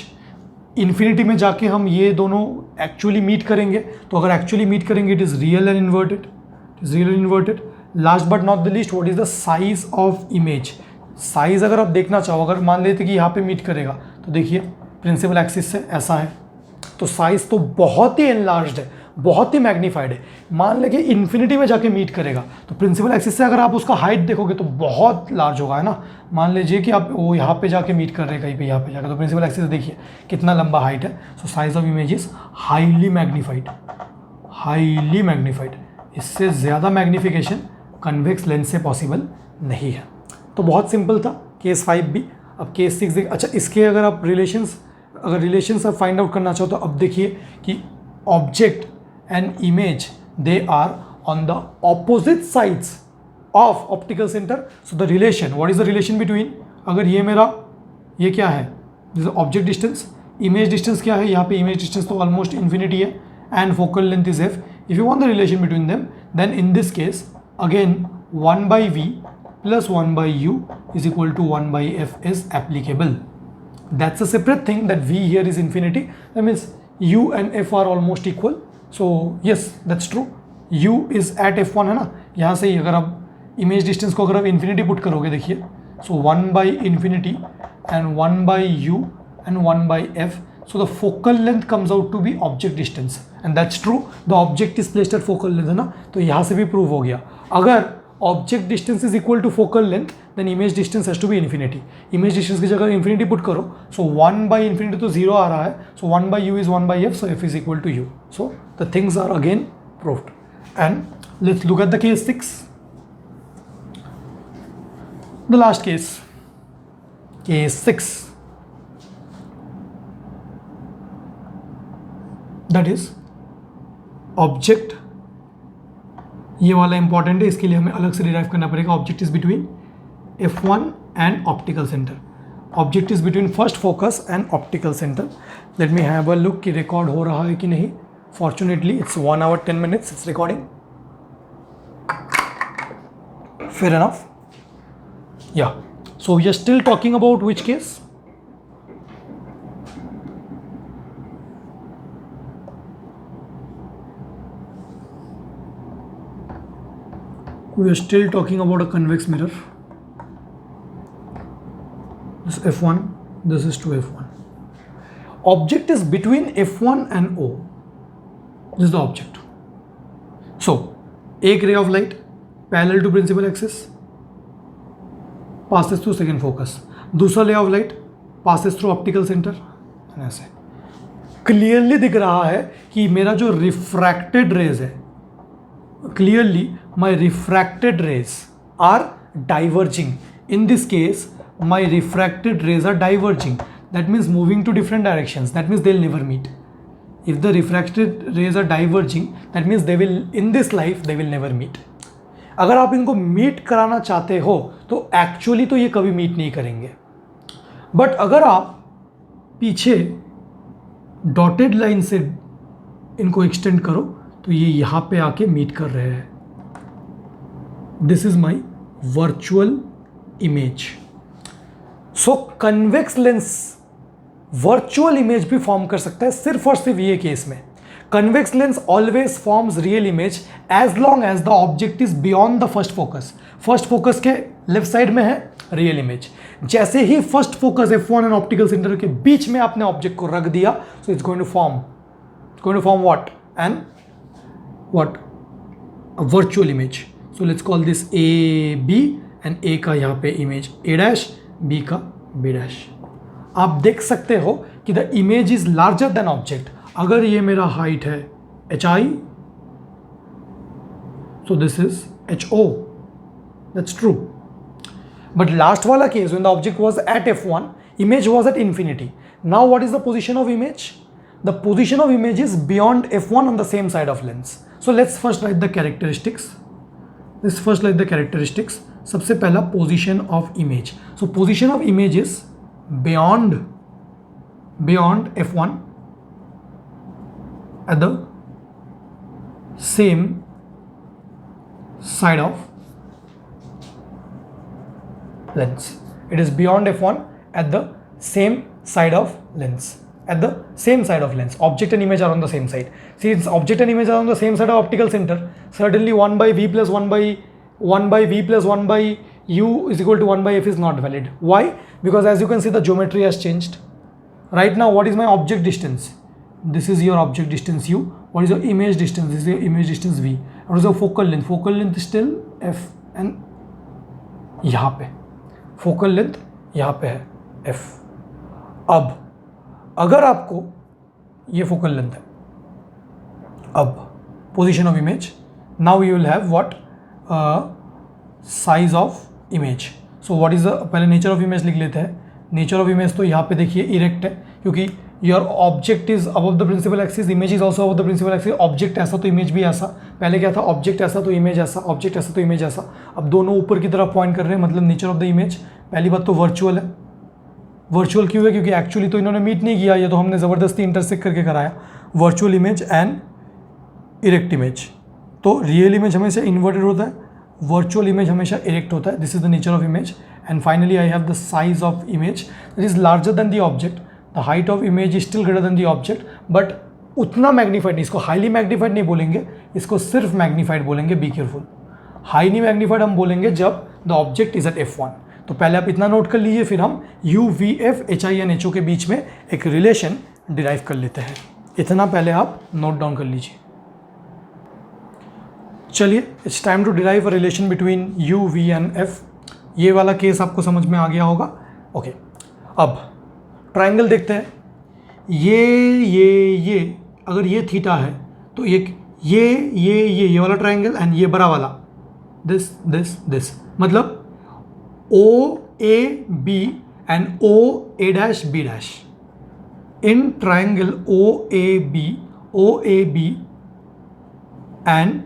S1: Infinity में जाके हम ये दोनों actually meet करेंगे, तो अगर actually meet करेंगे it is real and inverted, last but not the least, what is the size of image. Size अगर आप देखना चाहो, अगर मान लेते कि यहाँ पे मीट करेगा तो देखिए प्रिंसिपल एक्सिस से ऐसा है, तो साइज तो बहुत ही एनलार्ज्ड है, बहुत ही मैग्नीफाइड है। मान लें कि इन्फिनिटी में जाके मीट करेगा तो प्रिंसिपल एक्सिस से अगर आप उसका हाइट देखोगे तो बहुत लार्ज होगा, है ना। मान लीजिए कि आप वो यहाँ पे जाके मीट कर रहे हैं कहीं पे, यहाँ पे जाकर, तो प्रिंसिपल एक्सिस से देखिए कितना लंबा हाइट है। So size of image is highly magnified. इससे ज़्यादा मैग्नीफिकेशन कन्वेक्स लेंस से पॉसिबल नहीं है। तो बहुत सिंपल था केस 5 भी। अब केस 6 देखिए। अच्छा, इसके अगर आप रिलेशंस आप फाइंड आउट करना चाहो तो अब देखिए कि object and image, they are on the opposite sides of optical center. So the relation, what is the relation between, अगर ये क्या है, this is object distance, image distance क्या है, यहाँ पे image distance तो almost infinity है, and focal length is f. If you want the relation between them, then in this case again 1/v plus 1/u is equal to 1/f is applicable. That's a separate thing, that v here is infinity, that means u and f are almost equal. So yes that's true, u is at f1 है ना, यहाँ से ही अगर आप image distance को अगर आप infinity put करोगे, देखिए, सो 1/∞, and 1 by u and 1 by f. So the focal length comes out to be object distance, and that's true. The object is placed at focal length, है ना, तो यहाँ से भी प्रूव हो गया. अगर object distance is equal to focal length, then image distance has to be infinity. Image distance की जगह infinity put करो, so 1 by infinity तो 0 आ रहा है, so 1 by u is 1 by f, so f is equal to u. So the things are again proved. And let's look at the case 6. The last case, case 6, that is object. ये वाला important है, इसके लिए हमें अलग से derive करना पड़ेगा. Object is between F1 and optical centre. Object is between first focus and optical centre. Let me have a look कि रिकॉर्ड हो रहा है कि नहीं. Fortunately it's 1 hour 10 minutes it's recording. Fair enough. Yeah so we are still talking about which case. We are still talking about a convex mirror. This F1, this is to F1. Object is between F1 and O. This is the object. So, एक ray of light parallel to principal axis passes through second focus. दूसरा ray of light passes through optical center. ऐसे clearly दिख रहा है कि मेरा जो refracted raise है, clearly my refracted rays are diverging. In this case my refracted rays are diverging. That means moving to different directions. That means they'll never meet. If the refracted rays are diverging, that means they will, in this life they will never meet. अगर आप इनको meet कराना चाहते हो तो actually तो ये कभी मीट नहीं करेंगे. बट अगर आप पीछे डॉटेड लाइन से इनको एक्सटेंड करो तो ये यहाँ पे आके मीट कर रहे हैं. This is my virtual image. So convex lens virtual image भी फॉर्म कर सकता है सिर्फ और सिर्फ ये केस में. Convex lens always forms real image as long as the object is beyond the first focus. First focus के लेफ्ट साइड में है रियल इमेज. जैसे ही first focus F1 and optical centre के बीच में आपने ऑब्जेक्ट को रख दिया, so it's going to form what and what a virtual image. So let's call this A B and A का यहाँ पे इमेज A dash, B का B dash. आप देख सकते हो कि the image is larger than object. अगर ये मेरा हाइट है HI, so this is HO. That's true. But last वाला case when the object was at F1, image was at infinity. Now what is the position of image? The position of image is beyond F1 on the same side of lens. So let's first write the characteristics. सबसे पहला position of image. So position of image is beyond F1 at the same side of lens. It is beyond F1 at the same side of lens. At the same side of lens. Object and image are on the same side. Since object and image are on the same side of optical center, certainly 1 by v plus 1 by v plus 1 by u is equal to 1 by f is not valid. Why? Because as you can see the geometry has changed. Right now what is my object distance? This is your object distance u. What is your image distance? This is your image distance v. What is your focal length? Focal length is still f and यहाँ पे focal length यहाँ पे है f. अब अगर आपको ये focal length है, अब position of image, now you will have what size of image. So what is the, पहले नेचर ऑफ इमेज लिख लेते हैं. नेचर ऑफ इमेज तो यहाँ पे देखिए इरेक्ट है, क्योंकि your object is above the principal axis, image is also above the principal axis. Object ऐसा तो इमेज भी ऐसा. पहले क्या था, ऑब्जेक्ट ऐसा तो इमेज ऐसा, ऑब्जेक्ट ऐसा तो इमेज ऐसा. अब दोनों ऊपर की तरफ पॉइंट कर रहे हैं, मतलब नेचर ऑफ द इमेज. पहली बात तो वर्चुअल है. वर्चुअल क्यों है, क्योंकि एक्चुअली तो इन्होंने मीट नहीं किया, ये तो हमने ज़बरदस्ती इंटरसेक्ट करके कराया. Virtual image and erect image. तो रियल इमेज हमेशा इन्वर्टेड होता है, वर्चुअल इमेज हमेशा इरेक्ट होता है. This is the nature of image. And finally I have the size of image that is larger than the object. The height of image is still greater than the object, but उतना magnified नहीं. इसको highly magnified नहीं बोलेंगे, इसको सिर्फ magnified बोलेंगे. Be careful. Highly magnified हम बोलेंगे जब the object is eight F1. तो पहले आप इतना नोट कर लीजिए, फिर हम U V F H I N H O के बीच में एक रिलेशन डिराइव कर लेते हैं। इतना पहले आप नोट डाउन कर लीजिए। चलिए, it's time to derive a relation between U V and F. ये वाला केस आपको समझ में आ गया होगा। ओके, अब ट्राइंगल देखते हैं। ये अगर ये थीटा है तो एक ये वाला ट्राइंगल एंड ये बड़ा वाला दिस मतलब O A B and O A dash B dash. In triangle O A B and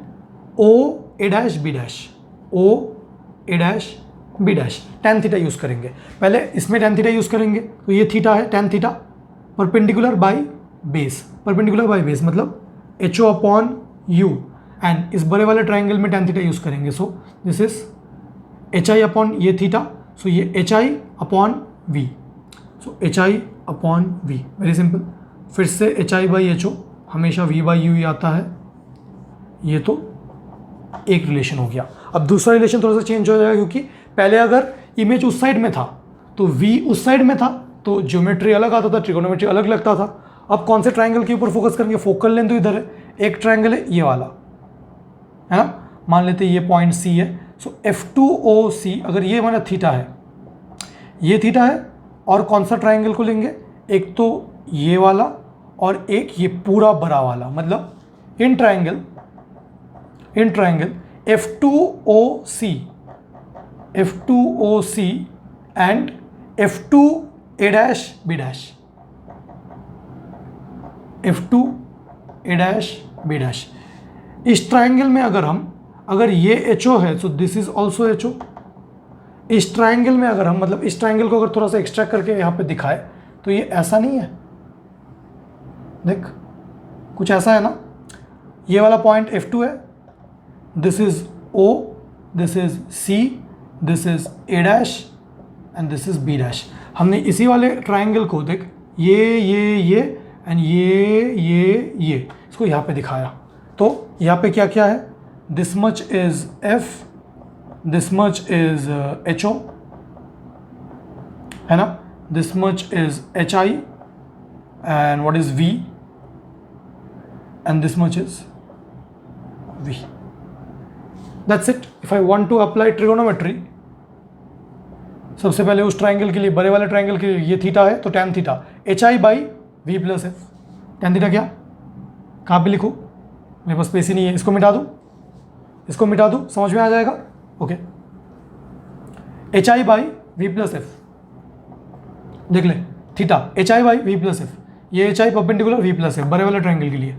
S1: O A dash B dash tan theta use करेंगे। पहले इसमें tan थीटा यूज़ करेंगे तो ये थीटा है tan theta perpendicular by base मतलब H O upon U, and इस बड़े वाले ट्राइंगल में tan थीटा यूज़ करेंगे। So this is H I upon ये थीटा, सो ये H I upon V, so H I upon V, very simple. फिर से H I by H O, हमेशा वी बाई यू ही आता है। ये तो एक रिलेशन हो गया। अब दूसरा रिलेशन थोड़ा सा चेंज हो जाएगा, क्योंकि पहले अगर इमेज उस साइड में था तो वी उस साइड में था, तो ज्योमेट्री अलग आता था, ट्रिगोनोमेट्री अलग लगता था। अब कौन से ट्राइंगल के ऊपर फोकस करेंगे? फोकल लेंथ तो इधर है, एक ट्राइंगल है ये वाला, है ना, मान लेते हैं ये पॉइंट सी है। सो F2OC, अगर ये हमारा थीटा है, ये थीटा है, और कौन सा ट्राइंगल को लेंगे? एक तो ये वाला और एक ये पूरा बड़ा वाला, मतलब in triangle F2OC and F2A dash B dash, F2A dash B dash. इस ट्राइंगल में अगर ये HO है तो दिस इज ऑल्सो HO। इस ट्राइंगल में अगर हम, मतलब इस ट्राइंगल को अगर थोड़ा सा एक्सट्रैक्ट करके यहाँ पे दिखाए तो ये ऐसा नहीं है, देख कुछ ऐसा है ना। ये वाला पॉइंट F2 है, this is O, this is C, this is A dash and this is B dash. हमने इसी वाले ट्राइंगल को देख ये एंड ये इसको यहाँ पे दिखाया, तो यहाँ पे क्या क्या है? This much is F, this much is HO, है ना, this much is HI and what is V, and this much is V। That's it. If I want to apply trigonometry, सबसे पहले उस ट्राइंगल के लिए, बड़े वाले ट्राइंगल के लिए ये थीटा है तो tan theta HI by V plus F. tan theta क्या, कहाँ पे लिखूँ? मेरे पास स्पेस ही नहीं है, इसको मिटा दूँ, समझ में आ जाएगा। Okay, HI by V plus F, देख ले theta HI by V plus F, ये HI perpendicular V plus F बड़े वाले ट्राइंगल के लिए,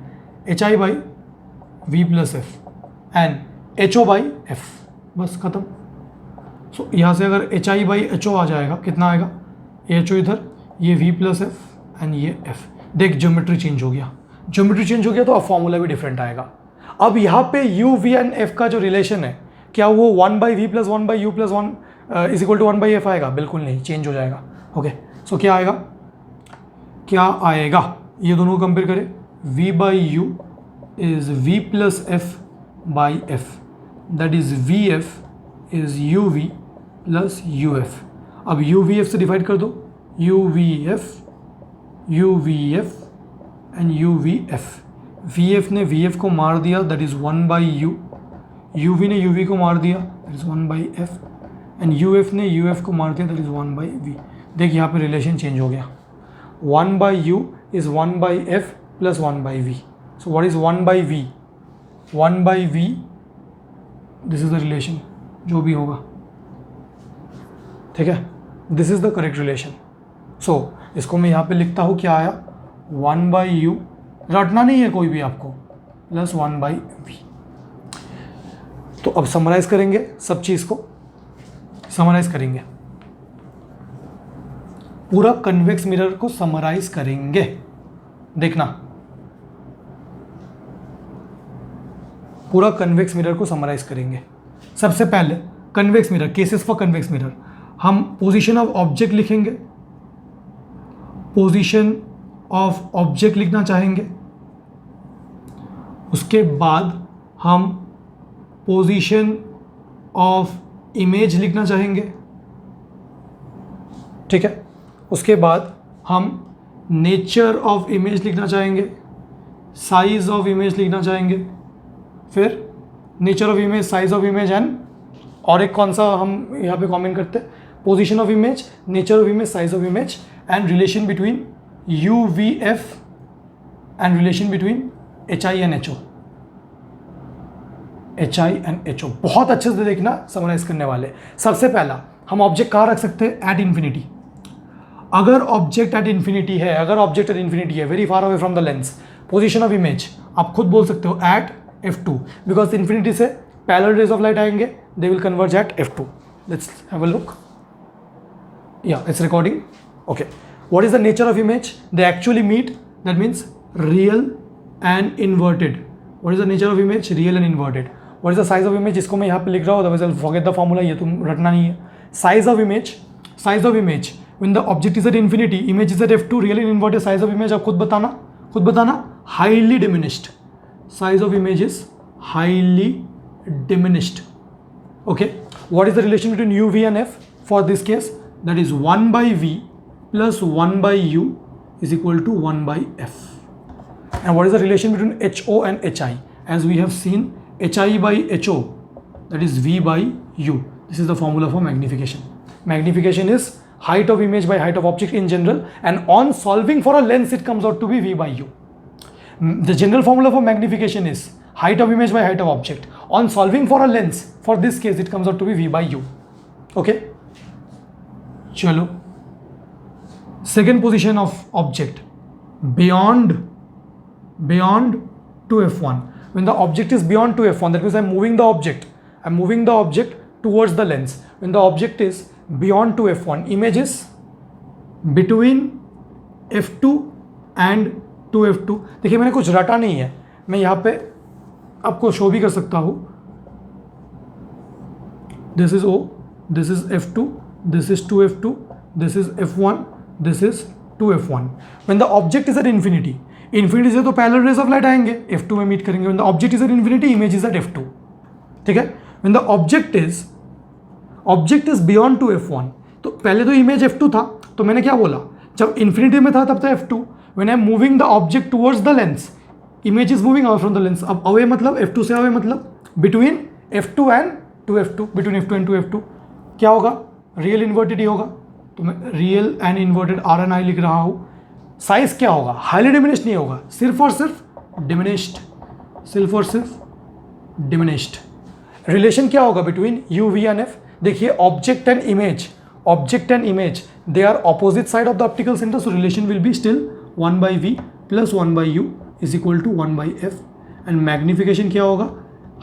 S1: HI by V plus F and HO by F, बस खत्म। सो यहाँ से अगर HI बाई HO आ जाएगा, कितना आएगा? HO इधर, ये V प्लस एफ एंड ये F। देख ज्योमेट्री चेंज हो गया, तो अब फॉर्मूला भी डिफरेंट आएगा। अब यहाँ पे U, V एंड F का जो रिलेशन है, क्या वो 1/V plus 1/U plus 1 is equal to 1/F आएगा? बिल्कुल नहीं, चेंज हो जाएगा। ओके, सो क्या आएगा? ये दोनों को कंपेयर करें, V by U is V plus F by F, that is VF is UV plus UF। अब UVF से डिवाइड कर दो, UVF एंड UVF। VF ने VF को मार दिया, दैट इज 1/U, UV ने UV को मार दिया, that is 1/F, and UF ने UF को मार दिया, दैट इज 1/V। देख यहाँ पे रिलेशन चेंज हो गया, 1/U is 1/F plus 1/V। So what is 1/V? 1/V, this is the relation जो भी होगा, ठीक है, this is the correct relation. So इसको मैं यहाँ पे लिखता हूँ, क्या आया? 1/U, रटना नहीं है कोई भी आपको, प्लस 1/V। तो अब समराइज करेंगे, सब चीज़ को समराइज करेंगे, पूरा कन्वेक्स मिरर को समराइज करेंगे। देखना, पूरा कन्वेक्स मिरर को समराइज करेंगे। सबसे पहले convex mirror, cases for convex mirror, हम पोजीशन ऑफ ऑब्जेक्ट लिखेंगे, पोजीशन ऑफ ऑब्जेक्ट लिखना चाहेंगे। उसके बाद हम पोजीशन ऑफ इमेज लिखना चाहेंगे। ठीक है, उसके बाद हम नेचर ऑफ इमेज लिखना चाहेंगे, साइज ऑफ इमेज लिखना चाहेंगे, फिर nature of image, size of image and और एक कौन सा हम यहाँ पे कमेंट करते हैं, position of image, nature of image, size of image and relation between U V F and relation between H I and H O, H I and H O. बहुत अच्छे से देखना, समराइज करने वाले। सबसे पहला हम ऑब्जेक्ट कहाँ रख सकते हैं, एट इन्फिनिटी। अगर ऑब्जेक्ट एट इन्फिनिटी है, अगर ऑब्जेक्ट एट इन्फिनिटी है, very far away from the lens, position of image आप खुद बोल सकते हो एट f2, बिकॉज इन्फिनिटी से पैरेलल रेज ऑफ लाइट आएंगे, they will converge eight f2. Let's have a look. Yeah, it's recording. Okay. What is the nature of image? They actually meet. That means real and inverted. What is the nature of image? Real and inverted. What is the size of image? इसको मैं यहाँ पे लिख रहा हूँ, otherwise I'll forget the formula. ये तुम रटना नहीं है. Size of image. Size of image. When the object is at infinity, image is at f2, real and inverted. Size of image आप खुद बताना. Highly diminished. Size of image is highly diminished. Okay. What is the relation between u, v and f for this case? That is 1 by v plus 1 by u is equal to 1 by f. And what is the relation between ho and hi? As we have seen, hi by ho, that is v by u. This is the formula for magnification. Magnification is height of image by height of object in general, and on solving for a lens it comes out to be v by u. The general formula for magnification is height of image by height of object. On solving for a lens, for this case it comes out to be v by u. Okay. चलो, second position of object beyond 2f1. When the object is beyond 2f1, that means I'm moving the object towards the lens. When the object is beyond 2f1, image is between f2 and 2f2. देखिए मैंने कुछ रटा नहीं है, मैं यहाँ पे आपको शो भी कर सकता हूँ. This is O, this is f2, this is 2f2, this is f1, this is 2f1. When the object is at infinity से तो पैरेलल रेज ऑफ लाइट आएंगे, f2 में मीट करेंगे. When the object is at infinity, image is at f2. ठीक है. When the object is beyond 2f1, तो पहले तो इमेज f2 था, तो मैंने क्या बोला, जब इन्फिनिटी में था तब था f2. When I am moving the object towards the lens, image is moving away from the lens. अब away मतलब f2 से away मतलब between f2 and 2f2, between f2 and 2f2 क्या होगा, रियल इन्वर्टेड ही होगा. तो मैं real and inverted R N I लिख रहा हूँ. साइज क्या होगा, हाईली डिमिनिश्ड नहीं होगा, सिर्फ और सिर्फ डिमिनिश्ड, सिर्फ और सिर्फ डिमिनिश्ड. रिलेशन क्या होगा between U V and F. देखिए object and image they are opposite side of the optical centre, so relation will be still 1 by v plus 1 by u is equal to 1 by f. and magnification क्या होगा,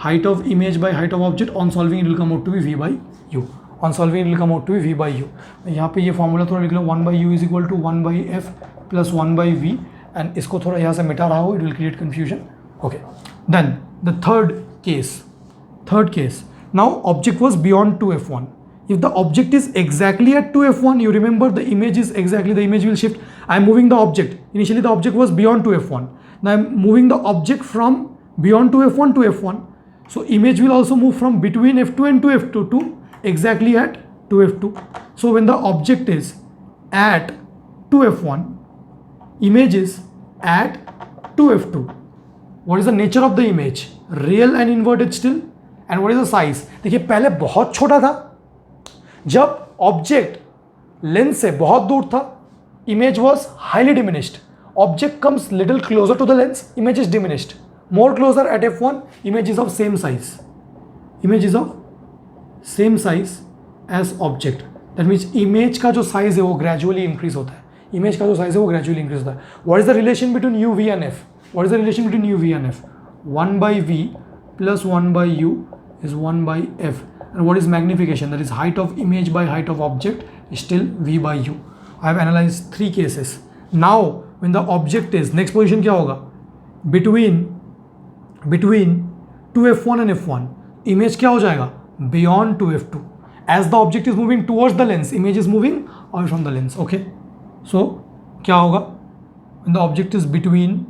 S1: height of image by height of object. on solving it will come out to be v by u. on solving it will come out to be v by u. यहाँ पे ये formula थोड़ा लिख लो, 1 by u is equal to 1 by f plus 1 by v, and इसको थोड़ा यहाँ से मिटा रहा हो, it will create confusion. okay, then the third case, now object was beyond 2f1. If the object is exactly at 2f1, you remember the image will shift. I am moving the object. Initially the object was beyond 2f1. Now I am moving the object from beyond 2f1 to f1. So image will also move from between f2 and 2f2 to exactly at 2f2. So when the object is at 2f1, image is at 2f2. What is the nature of the image? Real and inverted still. And what is the size? देखिए पहले बहुत छोटा था, जब object lens से बहुत दूर था, image was highly diminished. Object comes little closer to the lens, image is diminished. More closer at f1, image is of same size. Image is of same size as object. That means image का जो size है वो gradually increase होता है. Image का जो size है वो gradually increase होता है. What is the relation between u, v and f? What is the relation between u, v and f? 1 by v plus 1 by u is 1 by f. And what is magnification? That is height of image by height of object is still v by u. I have analyzed 3 cases. Now when the object is, next position क्या होगा, between 2f1 and f1, image क्या हो जाएगा, beyond 2f2. As the object is moving towards the lens, image is moving away from the lens. okay, so क्या होगा, when the object is between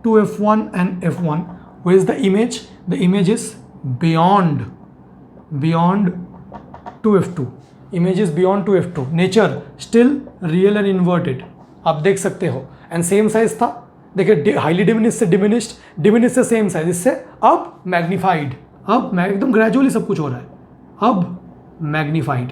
S1: 2f1 and f1, where is the image? The image is beyond 2f2. Image is beyond two F2, nature still real and inverted, आप देख सकते हो, and same size था, देखिए highly diminish से diminished, diminish से same size, इससे अब मैग्नीफाइड, अब एकदम ग्रेजुअली सब कुछ हो रहा है, अब मैग्नीफाइड,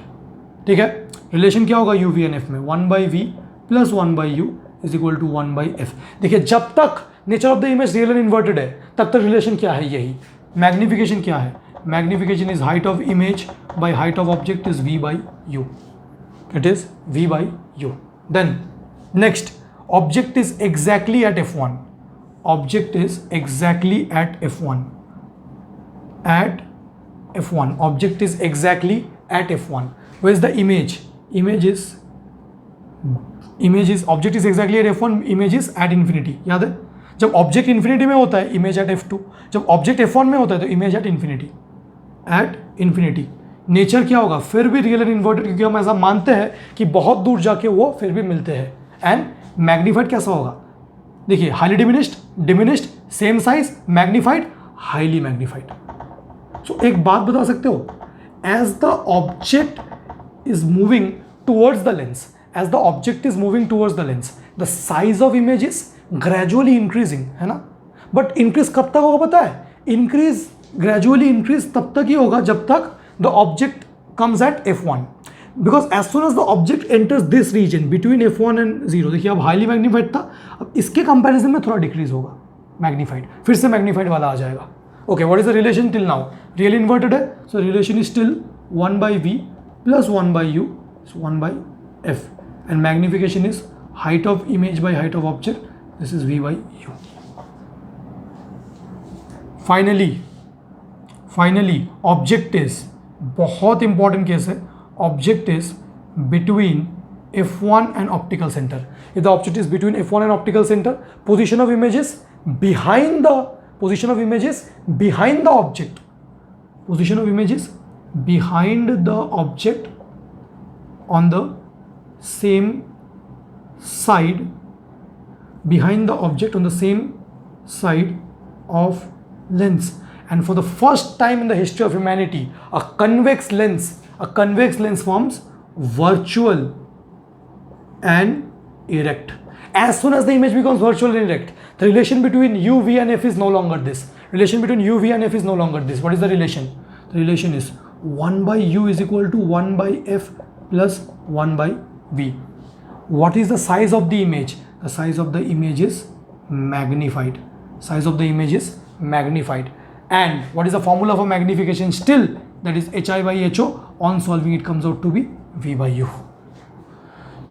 S1: ठीक है। रिलेशन क्या होगा यू वी एंड एफ में, 1/v plus 1/u is equal to 1/f। देखिए जब तक nature of the image real and inverted है तब तक रिलेशन क्या है, यही। मैग्निफिकेशन क्या है, magnification is height of image by height of object is v/u, it is v/u। Then next, object is exactly at f1, object is exactly at f1, at f1, object is exactly at f1, where is the image, object is exactly at f1, image is at infinity, याद है, जब object infinity में होता है image at f2, जब object f1 में होता है तो इमेज एट इन्फिनिटी, नेचर क्या होगा फिर भी रियल एंड इन्वर्टेड, क्योंकि हम ऐसा मानते हैं कि बहुत दूर जाके वो फिर भी मिलते हैं। एंड मैग्नीफाइड कैसा होगा, देखिए highly diminished, same size, magnified, highly magnified. So एक बात बता सकते हो, as the object is moving towards the lens, as the object is moving towards the lens, the size of image is gradually increasing, है ना। But increase कब तक होगा पता है, इंक्रीज ग्रेजुअली इंक्रीज तब तक ही होगा जब तक the object comes at f1, because as soon as the object enters this region between f1 and 0, देखिए अब हाईली मैग्नीफाइड था, अब इसके कंपैरिजन में थोड़ा डिक्रीज होगा मैग्नीफाइड, फिर से मैग्नीफाइड वाला आ जाएगा। Okay, what is the relation till now, real inverted है, so relation is still 1/v plus 1/u, 1/f, and magnification is height of image by height of object, this is v/u। Finally object is, बहुत important case है, object is between f1 and optical center. If the object is between f1 and optical center, position of images behind the object, position of images behind the object on the same side, behind the object on the same side of lens. And for the first time in the history of humanity, a convex lens forms virtual and erect. As soon as the image becomes virtual and erect, the relation between u, v and f is no longer this. Relation between u, v and f is no longer this. What is the relation? The relation is 1/u is equal to 1/f plus 1/v. What is the size of the image? The size of the image is magnified. Size of the image is magnified. And what is the formula for magnification? Still, that is hi by ho. On solving, it comes out to be v/u.